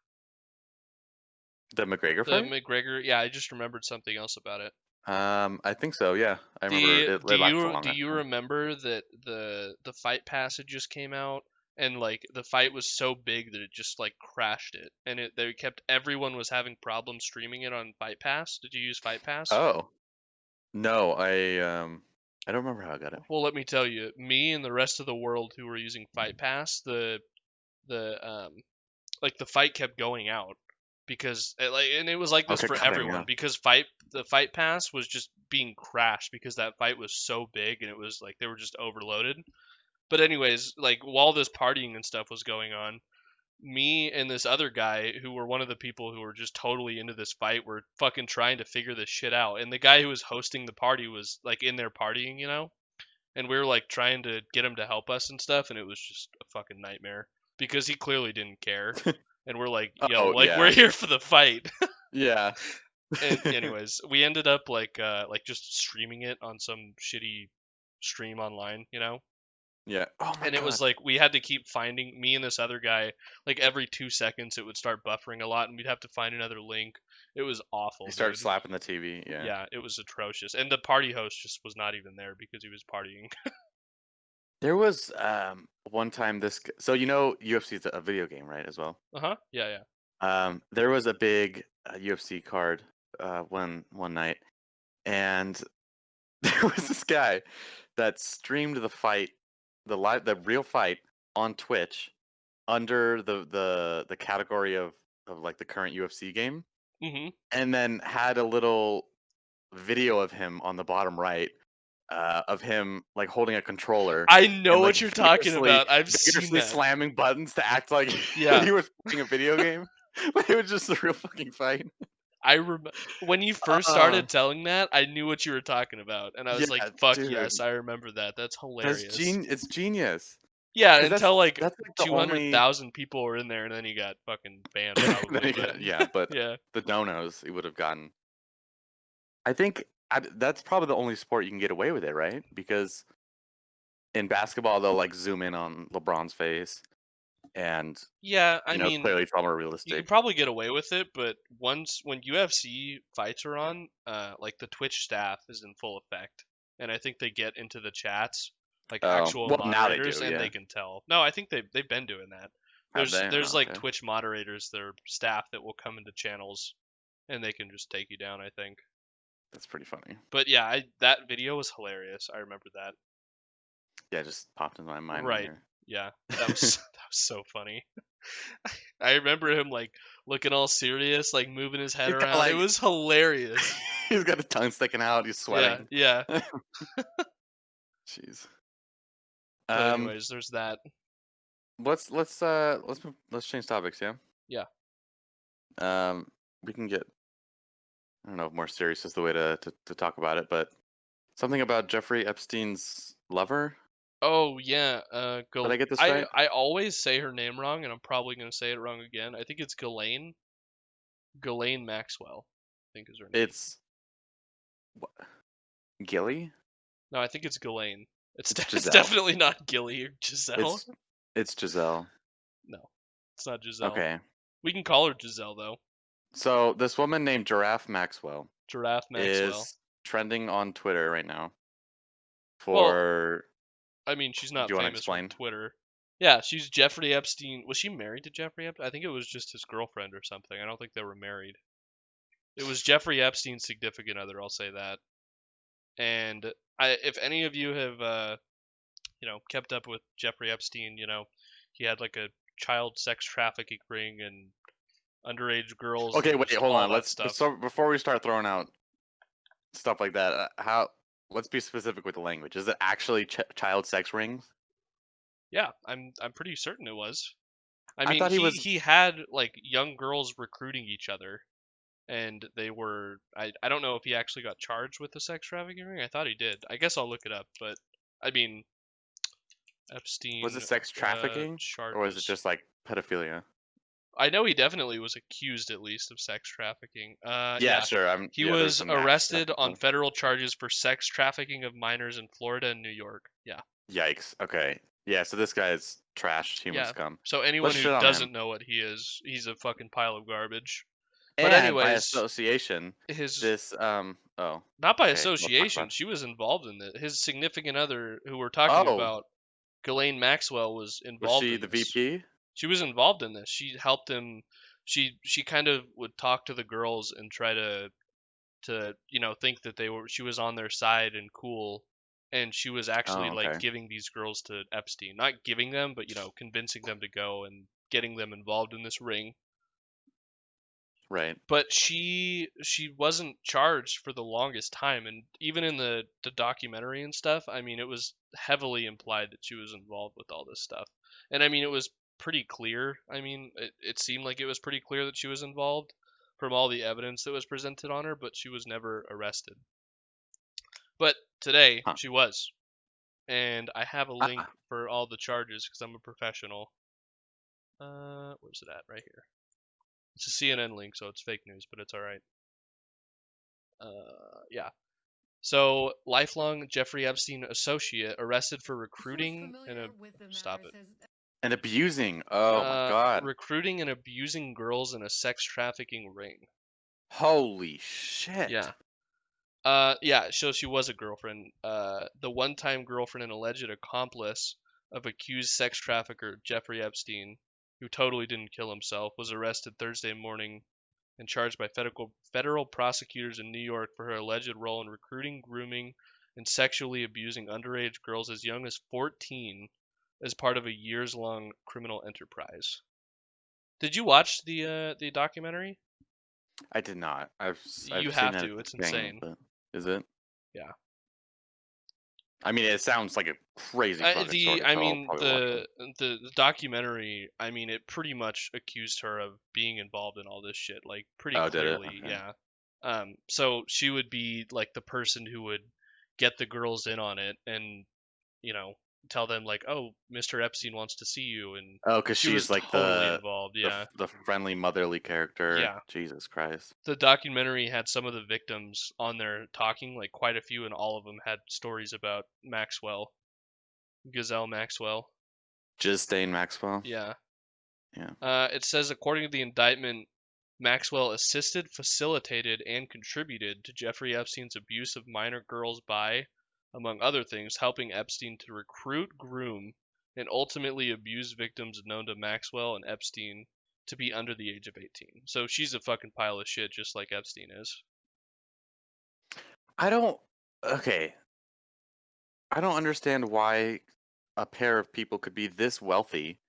The McGregor The fight. McGregor. Yeah, I just remembered something else about it. I think so. Yeah, I remember it. Do lasted long, you actually. remember that the fight pass had just came out and like the fight was so big that it just like crashed it and everyone was having problems streaming it on Fight Pass. Did you use Fight Pass? Oh no, I don't remember how I got it. Well, let me tell you, me and the rest of the world who were using Fight Pass, the fight kept going out because it was like this Okay, for cutting, everyone yeah. because the Fight Pass was just being crashed because that fight was so big and it was like they were just overloaded. But anyways, like while this partying and stuff was going on, me and this other guy who were one of the people who were just totally into this fight were fucking trying to figure this shit out. And the guy who was hosting the party was like in there partying, and we were like trying to get him to help us and stuff, and it was just a fucking nightmare. because he clearly didn't care. And we're like, Oh, like yeah. we're here for the fight. Yeah. And anyways, we ended up like just streaming it on some shitty stream online, Yeah. Oh my and it god. was like we had to keep finding, me and this other guy, like every 2 seconds it would start buffering a lot and we'd have to find another link. It was awful. He started Dude. slapping the TV. Yeah. Yeah, it was atrocious. And the party host just was not even there because he was partying. There was one time so UFC is a video game, right, as well. Uh-huh. Yeah. There was a big UFC card one night, and there was this guy that streamed the fight, the real fight on Twitch under the category of like the current UFC game, Mhm. and then had a little video of him on the bottom right of him like holding a controller. I know and, what like, you're talking about. I've seen vigorously that. slamming buttons to act like Yeah. he was playing a video game. But it was just a real fucking fight. I when you first started telling that, I knew what you were talking about, and I was Yeah, like, "Fuck dude. yes, I remember that. That's hilarious." It's genius. Yeah, 'Cause until like that's like the 200,000 people were in there, and then he got fucking banned. Probably, but yeah. the donos he would have gotten. I think that's probably the only sport you can get away with it, right? Because in basketball they'll like zoom in on LeBron's face, and Yeah, I mean, clearly it's all more you realistic. could probably get away with it, but when UFC fights are on, like the Twitch staff is in full effect, and I think they get into the chats, like actual well, now they moderators, do, and yeah. they can tell. No, I think they've been doing that. Have they? There's Oh, like okay. Twitch moderators, their staff that will come into channels, and they can just take you down, I think. That's pretty funny. But yeah, that video was hilarious. I remember that. Yeah, it just popped into my mind. Right. Yeah, that was so funny. I remember him like looking all serious, like moving his head He's got, around. like- It was hilarious. He's got his tongue sticking out. He's sweating. Yeah. Jeez. But anyways, there's that. Let's change topics. Yeah. Yeah. We can get. I don't know if more serious is the way to talk about it, but something about Jeffrey Epstein's lover. Oh yeah. Did I get this right? I always say her name wrong, and I'm probably gonna say it wrong again. I think it's Ghislaine. Ghislaine Maxwell, I think is her name. It's Gilly. No, I think it's Ghislaine. It's Giselle. definitely not Gilly or Giselle. It's Giselle. No, it's not Giselle. Okay. We can call her Giselle though. So this woman named Giraffe Maxwell Maxwell is trending on Twitter right now. For I mean, she's not Do you wanna famous explain? on Twitter. Yeah, she's Jeffrey Epstein. Was she married to Jeffrey Epstein? I think it was just his girlfriend or something. I don't think they were married. It was Jeffrey Epstein's significant other, I'll say that. And if any of you have, kept up with Jeffrey Epstein, he had like a child sex trafficking ring and underage girls. Okay, and wait, just hold all on. that stuff. So before we start throwing out stuff like that, let's be specific with the language. Is it actually child sex rings? Yeah, I'm pretty certain it was. I I mean, thought he had like young girls recruiting each other, and they were. I don't know if he actually got charged with the sex trafficking ring. I thought he did. I guess I'll look it up. But I mean, Epstein. Was it sex trafficking, or was it charges. just like pedophilia? I know he definitely was accused at least of sex trafficking. Yeah, sure. He there's was some match arrested stuff. on federal charges for sex trafficking of minors in Florida and New York. Yeah. Yikes. Okay. Yeah. So this guy is trash, human Yeah. scum. So anyone Let's who shit on doesn't him. know what he is, he's a fucking pile of garbage. And But by anyways, association, not by okay, we'll talk association. about it. She was involved in it. His significant other, who we're talking Oh. about, Ghislaine Maxwell, was Was involved. she in the this. VP? She was involved in this. She helped him. She kind of would talk to the girls and try to think that she was on their side and cool, and she was actually Oh, like okay. giving these girls to Epstein, not giving them, but convincing them to go and getting them involved in this ring. Right. But she wasn't charged for the longest time, and even in the documentary and stuff, I mean, it was heavily implied that she was involved with all this stuff. And I mean, it was pretty clear. I mean, it seemed like it was pretty clear that she was involved from all the evidence that was presented on her, but she was never arrested. But today she was. And I have a link for all the charges because I'm a professional. Where's it at? Right here. It's a CNN link, so it's fake news, but it's all right. Yeah. So, lifelong Jeffrey Epstein associate arrested for recruiting And abusing. Oh my God. recruiting and abusing girls in a sex trafficking ring. Holy shit. Yeah. Yeah, so she was a girlfriend. The one-time girlfriend and alleged accomplice of accused sex trafficker Jeffrey Epstein, who totally didn't kill himself, was arrested Thursday morning and charged by federal prosecutors in New York for her alleged role in recruiting, grooming, and sexually abusing underage girls as young as 14 as part of a years-long criminal enterprise. Did you watch the documentary? I did not. I've You seen have it to. It's insane. But is it? Yeah. I mean, it sounds like a crazy fucking story. So I'll probably watch it. The documentary, I mean, it pretty much accused her of being involved in all this shit, like pretty Oh, did it? clearly, Okay. yeah. So she would be like the person who would get the girls in on it, and tell them like, oh, Mr. Epstein wants to see you, and Oh, because she was she's like totally involved, the yeah. the friendly motherly character. Yeah. Jesus Christ. The documentary had some of the victims on there talking, like quite a few, and all of them had stories about Maxwell, Ghislaine Maxwell. Ghislaine Maxwell. Yeah. Yeah. It says, according to the indictment, Maxwell assisted, facilitated, and contributed to Jeffrey Epstein's abuse of minor girls by, among other things, helping Epstein to recruit, groom, and ultimately abuse victims known to Maxwell and Epstein to be under the age of 18. So she's a fucking pile of shit, just like Epstein is. I don't understand why a pair of people could be this wealthy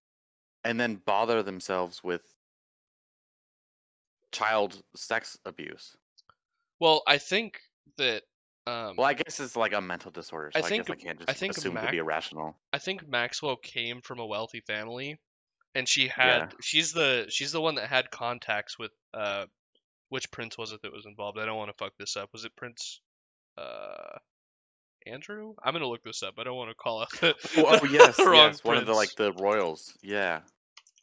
and then bother themselves with child sex abuse. Well, I think that. Well, I guess it's like a mental disorder, so I guess I can't just assume to be irrational. I think Maxwell came from a wealthy family, and she's the one that had contacts with which prince was it that was involved? I don't want to fuck this up. Was it Prince Andrew? I'm gonna look this up. I don't want to call out the yes, the wrong yes, one of the royals. Yeah.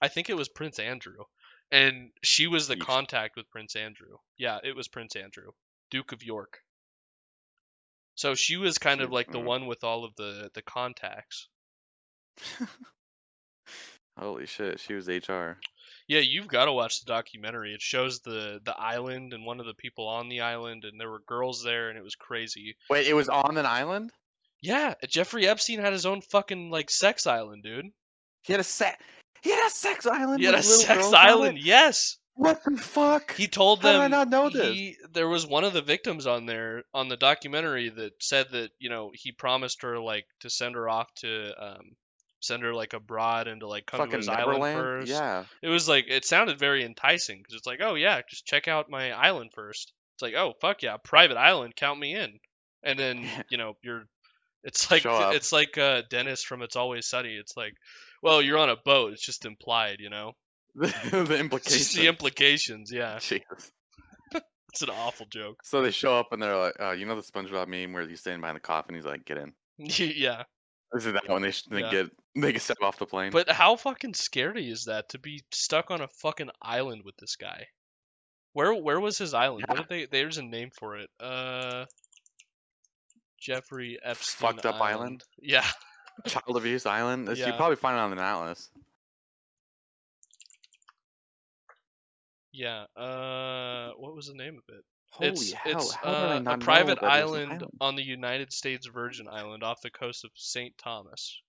I think it was Prince Andrew, and she was the Yeesh. contact with Prince Andrew. Yeah, it was Prince Andrew, Duke of York. So she was kind of like the one with all of the contacts. Holy shit, she was HR. Yeah, you've got to watch the documentary. It shows the island and one of the people on the island, and there were girls there, and it was crazy. Wait, it was on an island? Yeah, Jeffrey Epstein had his own fucking like sex island, dude. He had a sex island. He had a sex island. Yes. What the fuck? He told them. How did I not know this? There was one of the victims on there on the documentary that said that he promised her like to send her off to send her like abroad and to like come fucking to his Neverland? island first. Yeah. It was like it sounded very enticing because it's like, oh yeah, just check out my island first. It's like, oh fuck yeah, private island, count me in. And then it's like Dennis from It's Always Sunny. It's like, well, you're on a boat. It's just implied, The implications. It's just the implications, yeah. Jesus. It's an awful joke. So they show up and they're like, the SpongeBob meme where he's standing behind the coffin, he's like, get in. Yeah. This is that one. They get set off the plane. But how fucking scary is that to be stuck on a fucking island with this guy? Where was his island? Yeah. What did there's a name for it. Jeffrey Epstein Fucked up island? Yeah. Child abuse island? Yeah. You probably find it on an atlas. Yeah. What was the name of it? Holy hell! It's How did I not a know private that there's an island on the United States Virgin Island off the coast of St. Thomas.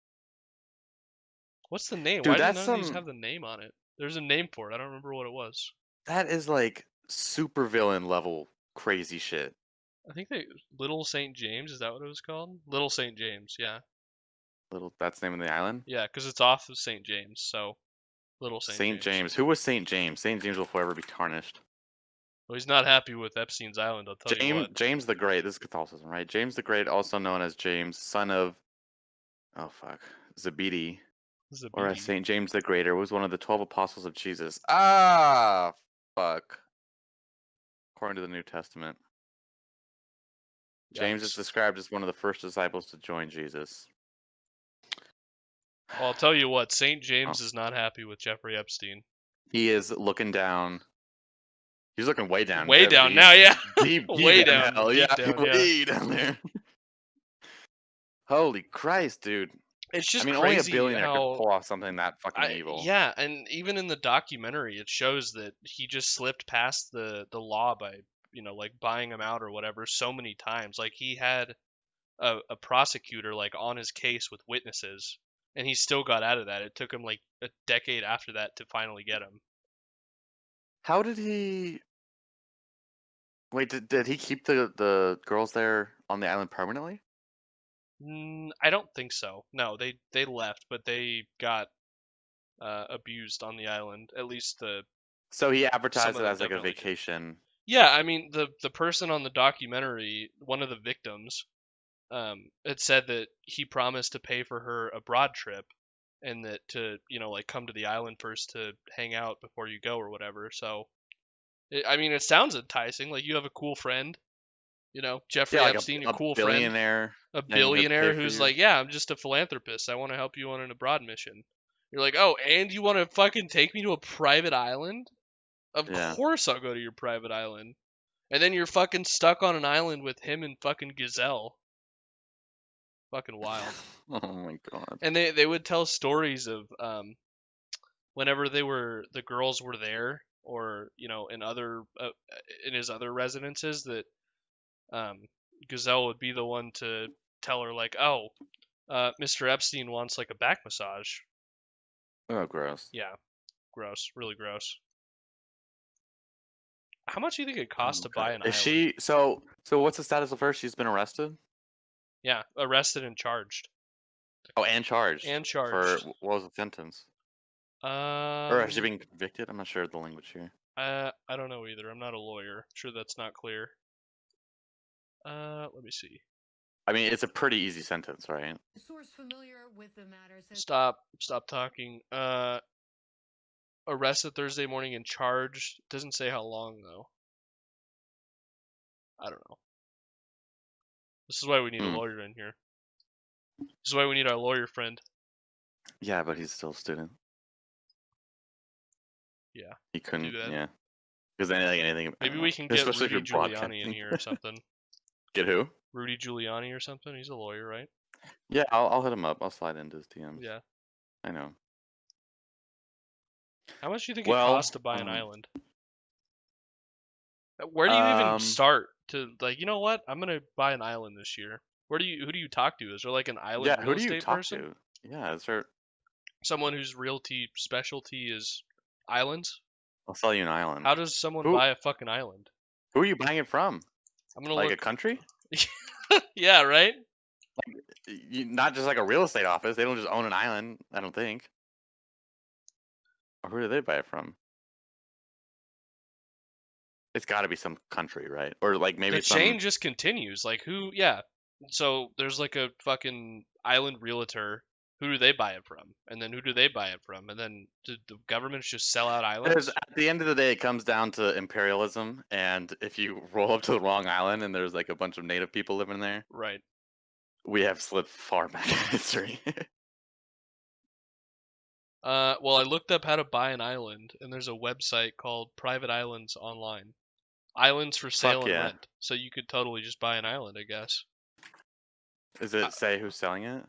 What's the name? Dude, Why did none of these have the name on it? There's a name for it. I don't remember what it was. That is like super villain level crazy shit. I think Little St. James, is that what it was called? Little St. James, yeah. That's the name of the island? Yeah, because it's off of St. James, so Little St. James. Who was St. James? St. James will forever be tarnished. Well, he's not happy with Epstein's island, I'll tell you what. James the Great. This is Catholicism, right? James the Great, also known as James, son of Zebedee. Or as St. James the Greater, was one of the 12 apostles of Jesus. Ah, fuck. According to the New Testament. James is described as one of the first disciples to join Jesus. Well, I'll tell you what, St. James is not happy with Jeffrey Epstein. He is looking down. He's looking way down. Way down now, yeah. Deep Way down. down, Hell. deep Yeah, down, yeah. way down there. Holy Christ, dude. It's just only a crazy billionaire how could pull off something that fucking evil. Yeah, and even in the documentary, it shows that he just slipped past the law by, like buying him out or whatever so many times. Like he had a prosecutor like on his case with witnesses, and he still got out of that. It took him like a decade after that to finally get him. How did he... Wait, did he keep the girls there on the island permanently? I don't think so. No, they left, but they got abused on the island. At least So he some advertised of it them as like a definitely did. vacation. Yeah, I mean the person on the documentary, one of the victims, it said that he promised to pay for her abroad trip, and that to like come to the island first to hang out before you go or whatever. So, it sounds enticing. Like you have a cool friend, Jeffrey Yeah, like Epstein, a your cool friend, billionaire. a and he'll billionaire pay for who's you. like, yeah, I'm just a philanthropist. I want to help you on an abroad mission. You're like, oh, and you want to fucking take me to a private island? Of Yeah. course I'll go to your private island. And then you're fucking stuck on an island with him and fucking Gazelle. Fucking wild. Oh my god. And they would tell stories of whenever the girls were there, or in his other residences, that Gazelle would be the one to tell her like, oh, Mr. Epstein wants like a back massage. Oh, gross. Yeah, gross, really gross. How much do you think it costs to buy an island? Is she so what's the status of her? She's been arrested? Yeah, arrested and charged. Oh, and charged. And For charged. what was the sentence? Or has she been convicted? I'm not sure of the language here. I don't know either. I'm not a lawyer. I'm sure that's not clear. Let me see. I mean, it's a pretty easy sentence, right? Source familiar with the matter says Stop talking. Arrested Thursday morning and charged. Doesn't say how long though. I don't know. This is why we need a lawyer in here. This is why we need our lawyer friend. Yeah, but he's still a student. Yeah. He couldn't. do that. Yeah. Because anything. Maybe we can get Especially Rudy if you're Giuliani in broadcasting. here or something. Get who? Rudy Giuliani or something. He's a lawyer, right? Yeah, I'll hit him up. I'll slide into his DMs. Yeah. I know. How much do you think it costs to buy an island? Where do you even start to like? You know what? I'm gonna buy an island this year. Who do you talk to? Is there like an island real estate person? To? Yeah, is there someone whose realty specialty is islands? I'll sell you an island. How does someone buy a fucking island? Who are you buying it from? I'm gonna like look... a country? Yeah, right. Like, not just like a real estate office. They don't just own an island. I don't think. Or who do they buy it from? It's got to be some country, right? Or like maybe the chain just continues. Like who? Yeah. So there's like a fucking island realtor. Who do they buy it from? And then who do they buy it from? And then do the governments just sell out islands? At the end of the day, it comes down to imperialism. And if you roll up to the wrong island and there's like a bunch of native people living there, right? We have slipped far back in history. Well, I looked up how to buy an island, and there's a website called Private Islands Online. Islands for sale and rent. So you could totally just buy an island, I guess. Does it say who's selling it?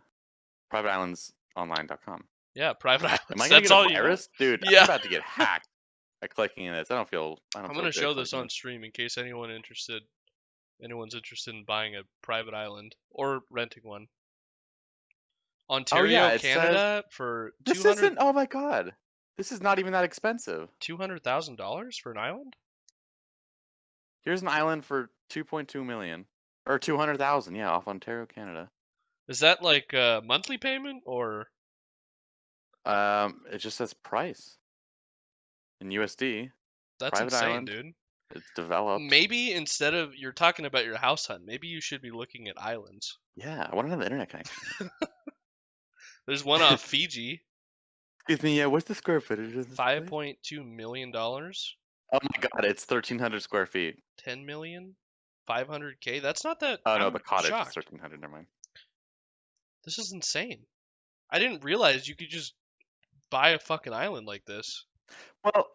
PrivateIslandsOnline.com. Yeah, Private Islands. Am I gonna get a virus? Dude, yeah. I'm about to get hacked by clicking in this. I'm gonna show this on stream in case anyone's interested in buying a private island or renting one. Ontario, Canada, for this isn't. Oh my god, this is not even that expensive. $200,000 for an island? Here's an island for $2.2 million or $200,000. Yeah, off Ontario, Canada. Is that like a monthly payment or? It just says price in USD. That's private insane, island. Dude. It's developed. Maybe instead of you're talking about your house hunt, maybe you should be looking at islands. Yeah, I want to have the internet connection. There's one off Fiji. Excuse me, yeah, what's the square footage of this $5.2 million. Oh my god, it's 1,300 square feet. 10 million? 500K? That's not that. Oh no, the cottage is 1,300. Never mind. This is insane. I didn't realize you could just buy a fucking island like this. Well,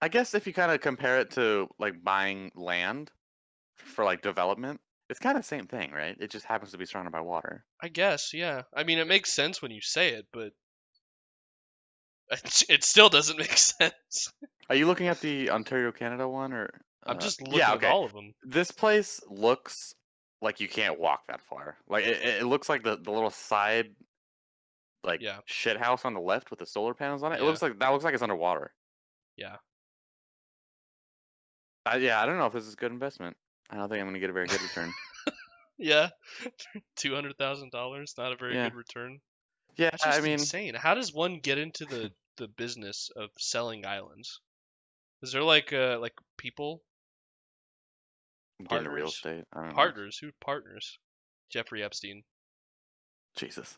I guess if you kind of compare it to like buying land for like development, it's kind of the same thing, right? It just happens to be surrounded by water. I guess, yeah. I mean, it makes sense when you say it, but it still doesn't make sense. Are you looking at the Ontario, Canada one, or? I'm just looking yeah, at okay. all of them. This place looks like you can't walk that far. Like it looks like the little side, like Yeah. shit house on the left with the solar panels on it. It Yeah. looks like it's underwater. Yeah. Yeah, I don't know if this is a good investment. I don't think I'm gonna get a very good return. Yeah. $200,000, not a very Yeah. good return. Yeah, That's just I mean, insane. How does one get into the business of selling islands? Is there like people get into real partners? estate. I don't know. Partners? Who partners? Jeffrey Epstein. Jesus.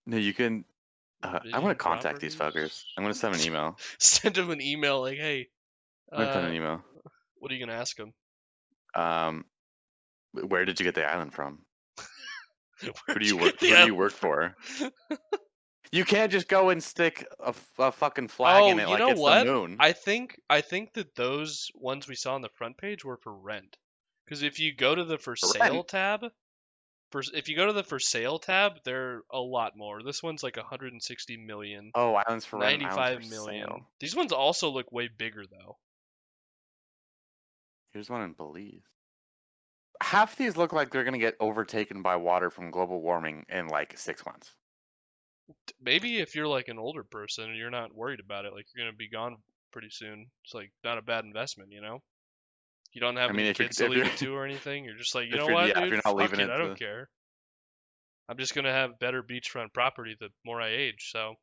No, you can. I want to Vision contact these Properties? fuckers. I'm gonna send them an email. Send him an email like, hey, I'm gonna send an email. what are you gonna ask him? Where did you get the island from? Who do you Where'd work? get the Who do you island work from? for? You can't just go and stick a fucking flag in Oh, it you like know it's what? the moon. I think that those ones we saw on the front page were for rent. Because if you go to the for sale Rent? tab, if you go to the for sale tab, they're a lot more. This one's like 160 million, Oh, islands for rent, 95 islands for million. sale. These ones also look way bigger though. Here's one in Belize. Half these look like they're gonna get overtaken by water from global warming in like 6 months. Maybe if you're like an older person and you're not worried about it, like you're gonna be gone pretty soon. It's like not a bad investment, you know. You don't have I mean, any if you're- kids to if leave you're- it to or anything. You're just like, you if know you're- what, yeah, if dude? you're not Fuck leaving it, it I don't to- care. I'm just gonna have better beachfront property the more I age. So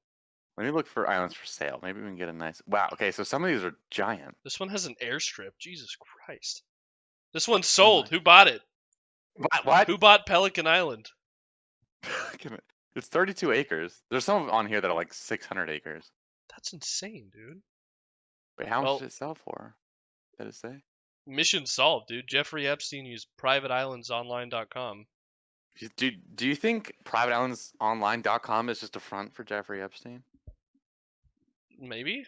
Let me look for islands for sale. Maybe we can get a nice. Wow. Okay, so some of these are giant. this one has an airstrip. Jesus Christ. This one's sold. my- Who bought it? What? Who bought Pelican Island? It's 32 acres. There's some on here that are like 600 acres. That's insane, dude. Wait, how much Well- did it sell for? Did it say? Mission solved, dude. Jeffrey Epstein used privateislandsonline.com. Do you think privateislandsonline.com is just a front for Jeffrey Epstein? Maybe?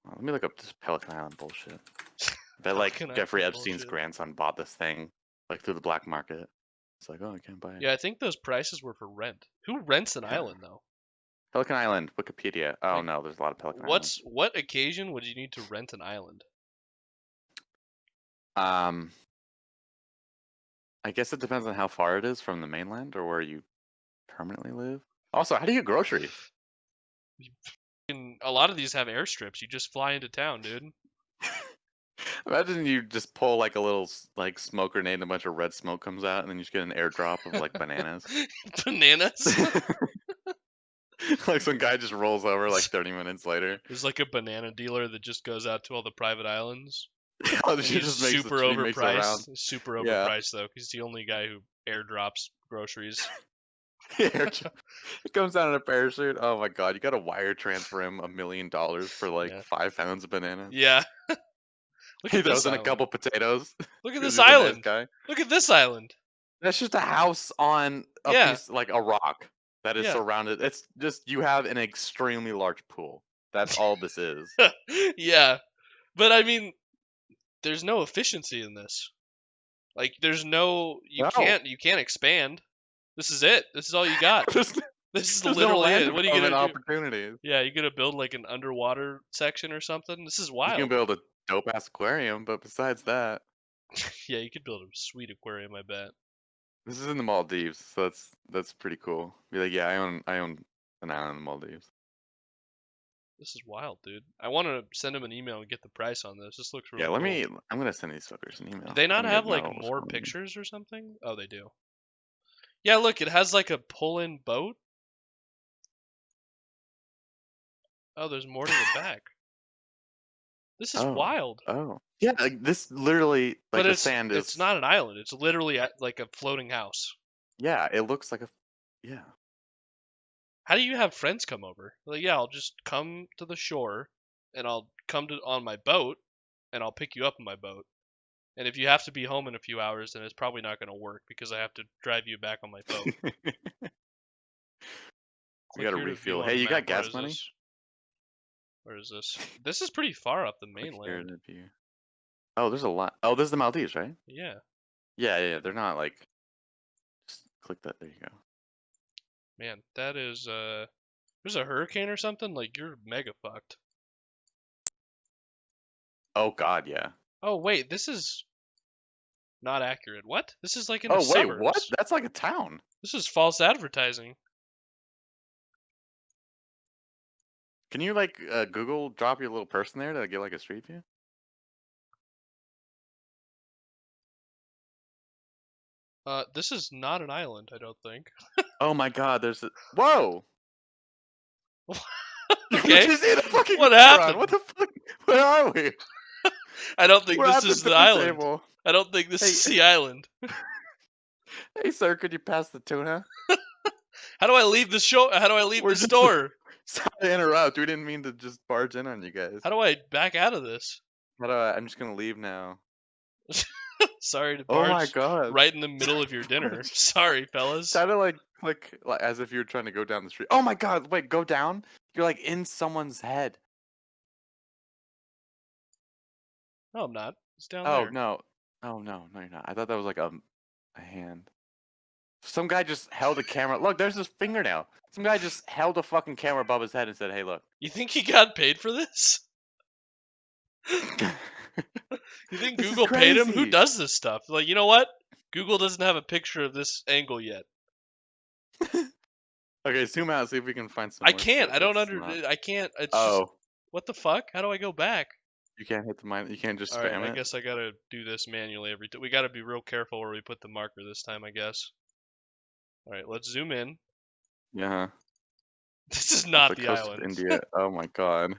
Well, let me look up this Pelican Island bullshit. Bet like Pelican Jeffrey Island Epstein's bullshit. grandson bought this thing like through the black market. It's like, oh, I can't buy it. Yeah, I think those prices were for rent. Who rents an Yeah. island though? Pelican Island, Wikipedia. Oh Like, no, there's a lot of Pelican Islands. What occasion would you need to rent an island? I guess it depends on how far it is from the mainland or where you permanently live. Also, how do you get groceries? And a lot of these have airstrips. You just fly into town, dude. Imagine you just pull like a little like smoke grenade and a bunch of red smoke comes out and then you just get an airdrop of like bananas. Bananas? Like some guy just rolls over like 30 minutes later. There's like a banana dealer that just goes out to all the private islands. Oh, And she he's just makes the- super she makes it around. overpriced. He's super Yeah. overpriced though, 'cause he's the only guy who airdrops groceries. It comes down in a parachute. Oh my god, you gotta wire transfer him $1 million for like Yeah. 5 pounds of bananas. Yeah. Look He at this throws in a island. couple potatoes. Look at 'cause this he's a nice island. guy. Look at this island. That's just a house on a Yeah. piece like a rock that is Yeah. surrounded. It's just you have an extremely large pool. That's all this is. Yeah. But I mean, there's no efficiency in this. Like there's no No. you can't expand. This is it. This is all you got. There's, This is there's no literally land it. What are you development gonna do? opportunities. Yeah, you gonna build like an underwater section or something? This is You wild. can build a dope ass aquarium, but besides that, Yeah, you could build a sweet aquarium, I bet. this is in the Maldives, so that's pretty cool. Be like, yeah, I own an island in the Maldives. This is wild, dude. I want to send him an email and get the price on this. This looks really Yeah, cool. I'm gonna send these fuckers an email. Do they not Let me have get like Mel's more phone. pictures or something? Oh, they do. Yeah, look, it has like a pull-in boat. Oh, there's more to the back. This is Oh. wild. Oh, yeah, like this literally like But the it's sand is. it's not an island. It's literally like a floating house. Yeah, it looks like a. Yeah. How do you have friends come over? Like, yeah, I'll just come to the shore and I'll come on my boat and I'll pick you up on my boat. And if you have to be home in a few hours, then it's probably not going to work because I have to drive you back on my phone. We got to refuel. Hey, you got gas money? Where is this? This is pretty far up the Click here mainland. to view. Oh, there's a lot. Oh, this is the Maldives, right? Yeah. Yeah. They're not like. Just click that. There you go. Man, that is there's a hurricane or something? Like, you're mega fucked. Oh God, yeah. Oh wait, this is not accurate. What? This is like in Oh the wait, suburbs. what? That's like a town. This is false advertising. Can you like Google drop your little person there to get like a street view? This is not an island, I don't think. Oh my God, there's a whoa. Okay. You see the fucking What restaurant? happened? What the fuck? Where are we? I don't think We're this at is the the island. table. I don't think this Hey. is the island. Hey sir, could you pass the tuna? How do I leave the show? How do I leave We're the just- store? Sorry to interrupt. We didn't mean to just barge in on you guys. How do I back out of this? I'm just gonna leave now. Sorry to Oh barge my God. right in the middle of your dinner. Sorry, fellas. Try to like click like, as if you're trying to go down the street. Oh my God! Wait, go down. You're like in someone's head. No, I'm not. It's down Oh there. no! Oh no! No, you're not. I thought that was like a hand. Some guy just held a camera. Look, there's his fingernail. Some guy just held a fucking camera above his head and said, "Hey, look." You think he got paid for this? You think This is Google paid him? Who crazy. does this stuff? Like, you know what? Google doesn't have a picture of this angle yet. Okay, zoom out. See if we can find some. I more can't. shit I don't that's not- I can't. It's Oh, just, what the fuck? How do I go back? you can't hit the mine. You can't just All spam right, it. I guess I gotta do this manually every time. We gotta be real careful where we put the marker this time, I guess. All right, let's zoom in. Yeah. This is Off not the the coast island. of India. Oh my God.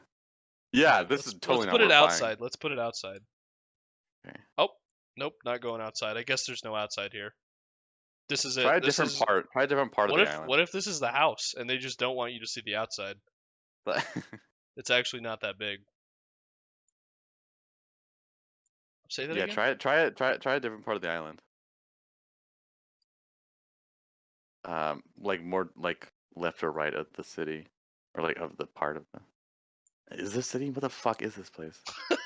Yeah, this is totally Let's not put it what we're buying. outside. Let's put it outside. Okay. Oh, nope, not going outside. I guess there's no outside here. This is it. Try a This different is- part. Try a different part What of if the island. what if this is the house and they just don't want you to see the outside? It's actually not that big. Say that Yeah, again. try a different part of the island. Like more like left or right of the city, or like of the part of the. Is this city? What the fuck is this place? I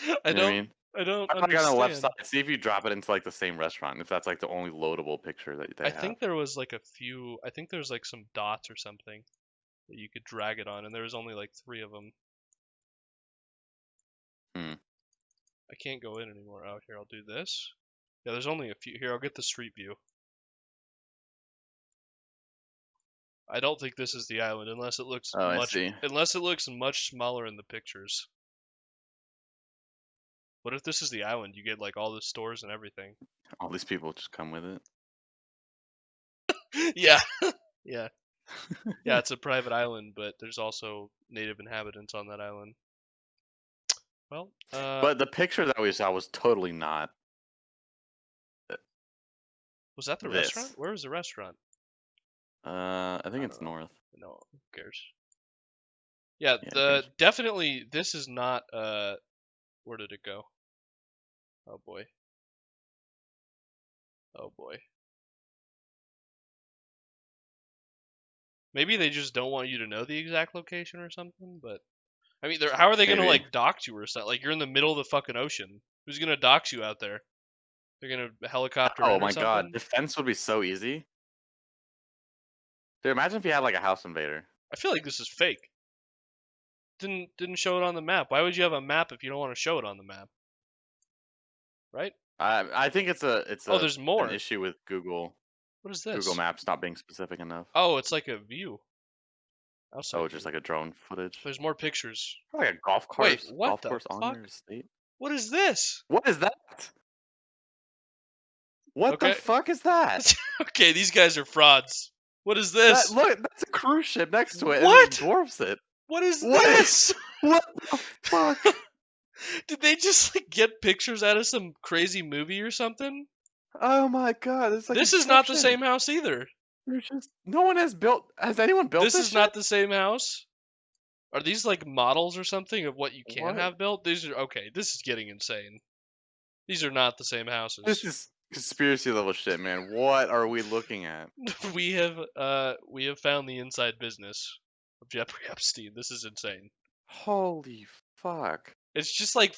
You know what I don't. mean? I don't Try like understand. on the left side. See if you drop it into like the same restaurant. If that's like the only loadable picture that they I have. think there was like a few. I think there's like some dots or something that you could drag it on, and there was only like 3 of them. I can't go in anymore. Out here, I'll do this. Yeah, there's only a few. Here, I'll get the street view. I don't think this is the island unless it looks Oh, I much see. unless it looks much smaller in the pictures. What if this is the island? You get like all the stores and everything. All these people just come with it. Yeah. Yeah. Yeah, it's a private island, but there's also native inhabitants on that island. Well, But the picture that we saw was totally not. was that the this. restaurant? Where was the restaurant? I think I it's don't know. north. No, who cares? Yeah, Yeah, who cares? definitely this is not where did it go? Oh boy. Oh boy. Maybe they just don't want you to know the exact location or something, but I mean, how are they gonna Maybe. like dox you or something? Like, you're in the middle of the fucking ocean. Who's gonna dox you out there? They're gonna helicopter in Oh or my something? God, defense would be so easy. Dude, imagine if you had like a house invader. I feel like this is fake. Didn't show it on the map. Why would you have a map if you don't want to show it on the map? Right? I think it's Oh, there's more. an issue with Google What is this? Google Maps not being specific enough. Oh, it's like a view. Outside Oh, just view. like a drone footage. There's more pictures. Like a golf course. what golf the course on fuck? your estate. What is this? What is that? What Okay. the fuck is that? Okay, these guys are frauds. What is this? Look, that's a cruise ship next to it. What? And it dwarfs it. What is What? this? What the fuck? Did they just like get pictures out of some crazy movie or something? Oh my God! It's like This is not the Inception. same house either. There's just no one has built. Has anyone built this? This is not the same house. Are these like models or something of what you can What? have built? These are okay. This is getting insane. These are not the same houses. This is conspiracy level shit, man. What are we looking at? We have found the inside business of Jeffrey Epstein. This is insane. Holy fuck. It's just like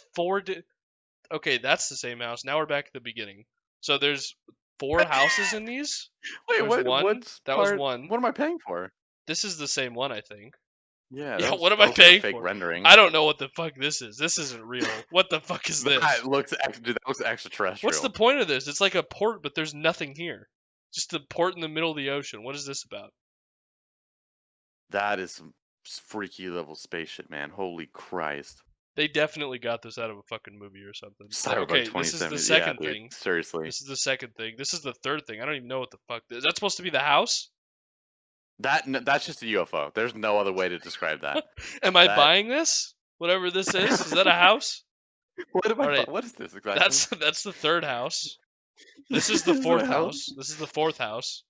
okay, that's the same house. Now we're back at the beginning. So there's 4 houses in these. Wait, There's one. what's That was part- one. What am I paying for? This is the same one, I think. Yeah. Yeah, that was- what am that I was like a paying fake for? rendering. I don't know what the fuck this is. This isn't real. What the fuck is this? That looks extraterrestrial. What's the point of this? It's like a port, but there's nothing here. Just a port in the middle of the ocean. What is this about? That is some freaky level spaceship, man. Holy Christ. They definitely got this out of a fucking movie or something. Cyberpunk Okay, this is 2070. the second yeah, dude, thing. Seriously. This is the second thing. This is the third thing. I don't even know what the fuck this is. That supposed to be the house? That's just a UFO. There's no other way to describe that. Am I That- buying this? Whatever this is that a house? What am I? Alright, What is this exactly? That's the third house. This is the Is it a fourth house? house. This is the fourth house.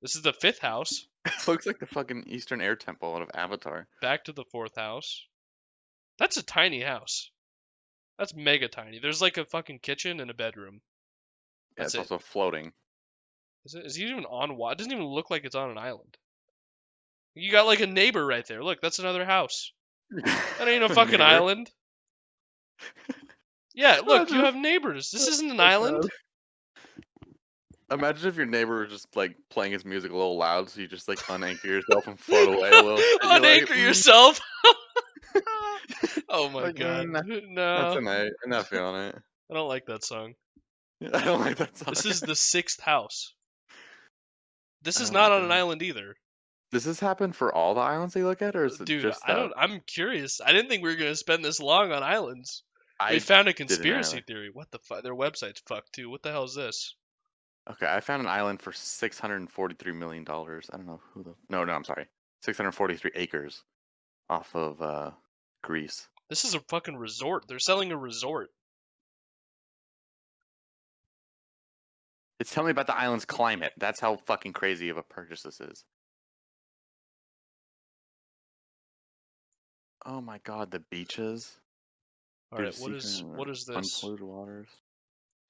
This is the fifth house. It looks like the fucking Eastern Air Temple out of Avatar. Back to the fourth house. That's a tiny house. That's mega tiny. There's like a fucking kitchen and a bedroom. Yeah, That's it's it. also floating. Is he even on water? It doesn't even look like it's on an island. You got like a neighbor right there. Look, that's another house. That ain't a fucking Neighbor. island. Yeah, look, you Imagine- have neighbors. This isn't an island. Imagine if your neighbor was just like playing his music a little loud, so you just like unanchor yourself and float away a little. bit. You're Unanchor like, yourself. Oh my Like, god. nah, No, That's a night. I'm not feeling it. I don't like that song. I don't like that song. This is the sixth house. This I is don't not like on an that. island either. Does this happen for all the islands they look at, or is it Dude, just? I don't. I'm curious. I didn't think we were gonna spend this long on islands. I We found a didn't conspiracy either. theory. What the fuck? Their website's fucked too. What the hell is this? Okay, I found an island for $643 million. I don't know who the. No, I'm sorry. 643 acres off of Greece. This is a fucking resort. They're selling a resort. It's telling me about the island's climate. That's how fucking crazy of a purchase this is. Oh my god, the beaches. All They're right, what is seeking this? Unpolluted waters.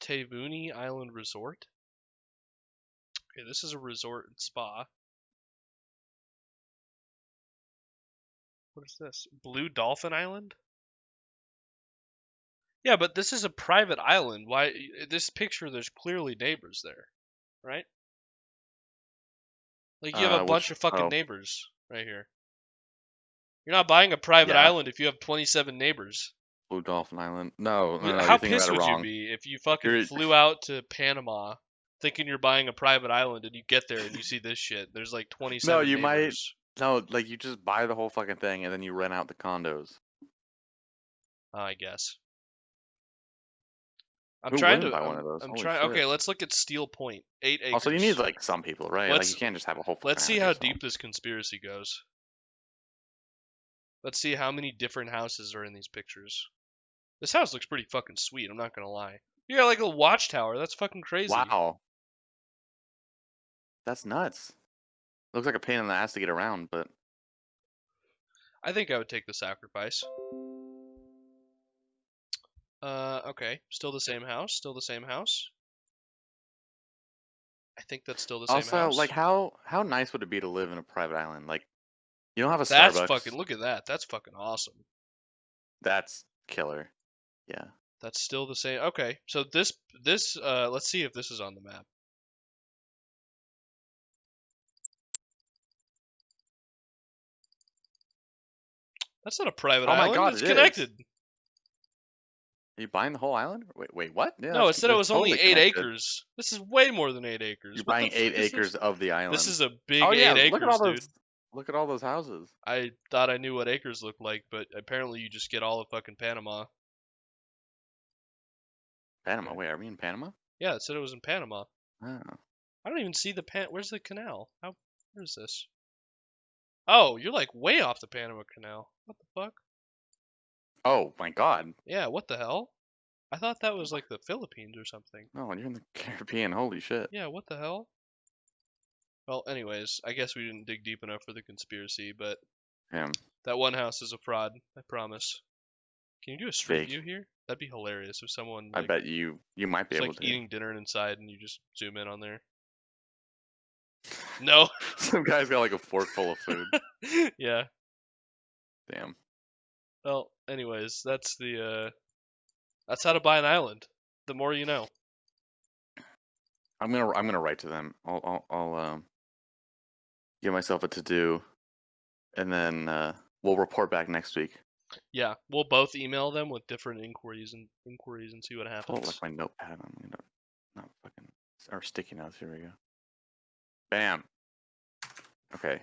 Tevuni Island Resort. Okay, this is a resort and spa. What is this? Blue Dolphin Island? Yeah, but this is a private island. Why this picture there's clearly neighbors there, right? Like you have a bunch Which- of fucking oh. neighbors right here. You're not buying a private Yeah. island if you have 27 neighbors. Blue Dolphin Island. No, How you're thinking pissed about it would you wrong. be if you fucking You're- flew out to Panama thinking you're buying a private island and you get there and you see this shit? There's like 27 you might- neighbors. No, like you just buy the whole fucking thing and then you rent out the condos. I guess. Who trying wouldn't to. buy one of those? I'm Holy trying. shit. Okay, let's look at Steel Point. 8 acres. Also, you need like some people, right? Like Let's- you can't just have a whole. Let's fucking see house how yourself. deep this conspiracy goes. Let's see how many different houses are in these pictures. This house looks pretty fucking sweet. I'm not gonna lie. You got like a watchtower. That's fucking crazy. Wow. That's nuts. Looks like a pain in the ass to get around, but I think I would take the sacrifice. Okay. Still the same house. Still the same house. I think that's still the same also, house. like, how nice would it be to live in a private island? Like, you don't have a That's Starbucks. fucking. Look at that. That's fucking awesome. That's killer. Yeah. That's still the same. Okay, so this let's see if this is on the map. That's not a private Oh my island. God, it's it is. connected. Are you buying the whole island? Wait, what? Yeah, No, it that's- said it that's was only totally 8 connected. acres. This is way more than 8 acres. You're What the buying 8 fuck is this? acres of the island. This is a big oh yeah, 8 acres, look at all dude. those. Look at all those houses. I thought I knew what acres looked like, but apparently you just get all of fucking Panama. Panama. Wait, are we in Panama? Yeah, it said it was in Panama. Oh. I don't even see the Where's the canal? Where is this? Oh, you're like way off the Panama Canal. What the fuck? Oh my God. Yeah, what the hell? I thought that was like the Philippines or something. No, you're in the Caribbean. Holy shit. Yeah, what the hell? Well, anyways, I guess we didn't dig deep enough for the conspiracy, but Yeah. that one house is a fraud, I promise. Can you do a street Fake. view here? That'd be hilarious if someone I bet you might be was able like to. eating dinner inside and you just zoom in on there. No. Some guy's got like a fork full of food. Yeah. Damn. Well, anyways, that's how to buy an island. The more you know. I'm gonna write to them. I'll give myself a to do, and then we'll report back next week. Yeah, we'll both email them with different inquiries and see what Pull happens. like my notepad. I'm gonna not fucking or sticky notes. Here we go. Bam. Okay.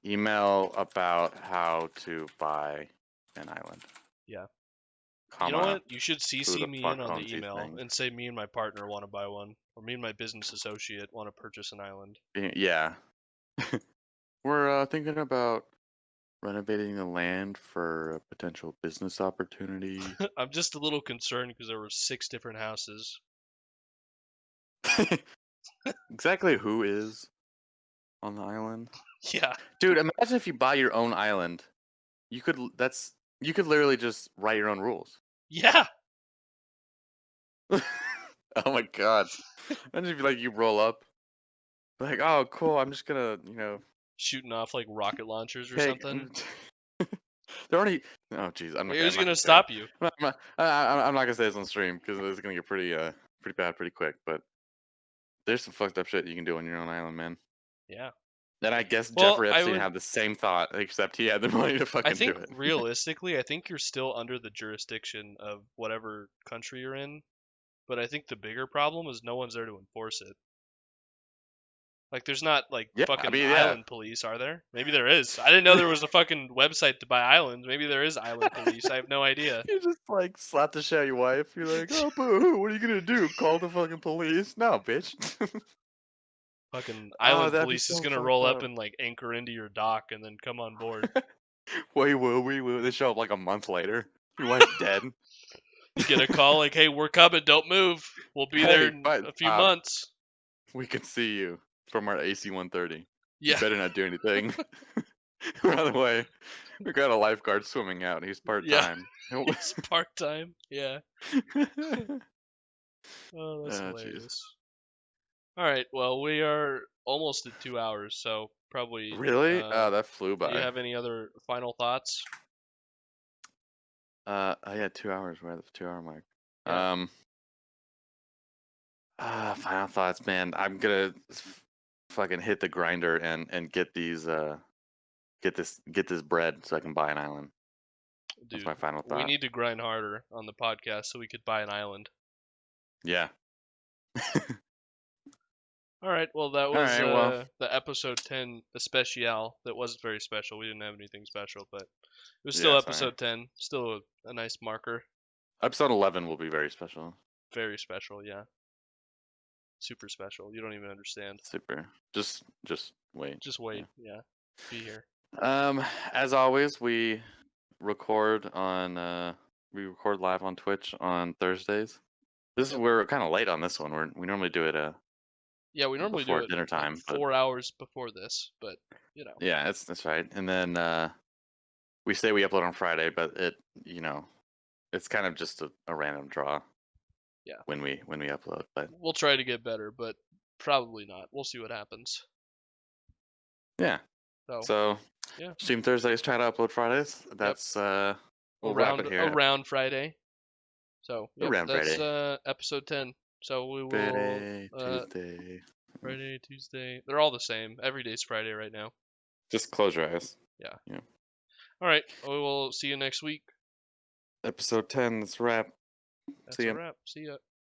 Email about how to buy an island. Yeah. Comma, You know what? You should who CC the me fuck in on owns the these email things? and say me and my partner want to buy one, or me and my business associate want to purchase an island. Yeah. We're thinking about renovating the land for a potential business opportunity. I'm just a little concerned because there were 6 different houses. Exactly who is on the island? Yeah. Dude, imagine if you buy your own island. You could literally just write your own rules. Yeah. Oh my god. Imagine if you roll up. Like, oh cool, I'm just gonna, Shooting off like rocket launchers or take something. they're already oh jeez, I'm not Who's gonna gonna say stop it. you? I'm not gonna say this on stream because it's gonna get pretty bad pretty quick, but there's some fucked up shit you can do on your own island, man. Yeah. And I guess Well, Jeffrey I Epstein would- had the same thought, except he had the money to I fucking think do it. realistically, I think you're still under the jurisdiction of whatever country you're in, but I think the bigger problem is no one's there to enforce it. Like, there's not like Yeah, fucking I mean, yeah. island police, are there? Maybe there is. I didn't know there was a fucking website to buy islands. Maybe there is island police. I have no idea. You just like slap the shit out of your wife. You're like, oh, boo, what are you gonna do? Call the fucking police? No, bitch. Fucking island that'd be police is so gonna fucked roll up up. and like anchor into your dock and then come on board. We will. They show up like a month later. Your wife's dead. You get a call like, "Hey, we're coming. Don't move. We'll be there in but a few months." we can see you from our AC-130. Yeah. You better not do anything. By the way, we got a lifeguard swimming out. He's part-time. It's part time. Yeah. Oh, that's Oh, hilarious. All right. Well, we are almost at 2 hours, so probably. Really? That flew by. Do you have any other final thoughts? Yeah, 2 hours. We're at the 2 hour mark. Yeah. Final thoughts, man. I'm gonna fucking hit the grinder and get these get this bread so I can buy an island. Dude, That's my final thought. we need to grind harder on the podcast so we could buy an island. Yeah. All right. Well, that was All right, well. the episode 10 especial. That wasn't very special. We didn't have anything special, but it was still Yeah, it's all episode 10. Still a nice marker. Episode 11 will be very special. Very special, yeah. Super special. You don't even understand. Super. Just wait. Just wait. Yeah. Be here. As always, we record live on Twitch on Thursdays. We're kind of late on this one. We normally do it Yeah, we normally before do it dinner time, like but 4 hours before this, but yeah, that's right. And then we say we upload on Friday, but it's kind of just a random draw. Yeah. When we upload, but we'll try to get better, but probably not. We'll see what happens. Yeah. So yeah. Stream Thursdays, try to upload Fridays. That's we'll wrap it here. Around Friday. So around that's Friday. episode 10. So we will Friday, Tuesday. Friday, Tuesday. They're all the same. Every day's Friday right now. Just close your eyes. Yeah. Yeah. All right. We will see you next week. Episode 10. That's a wrap. That's See ya. a wrap. See ya.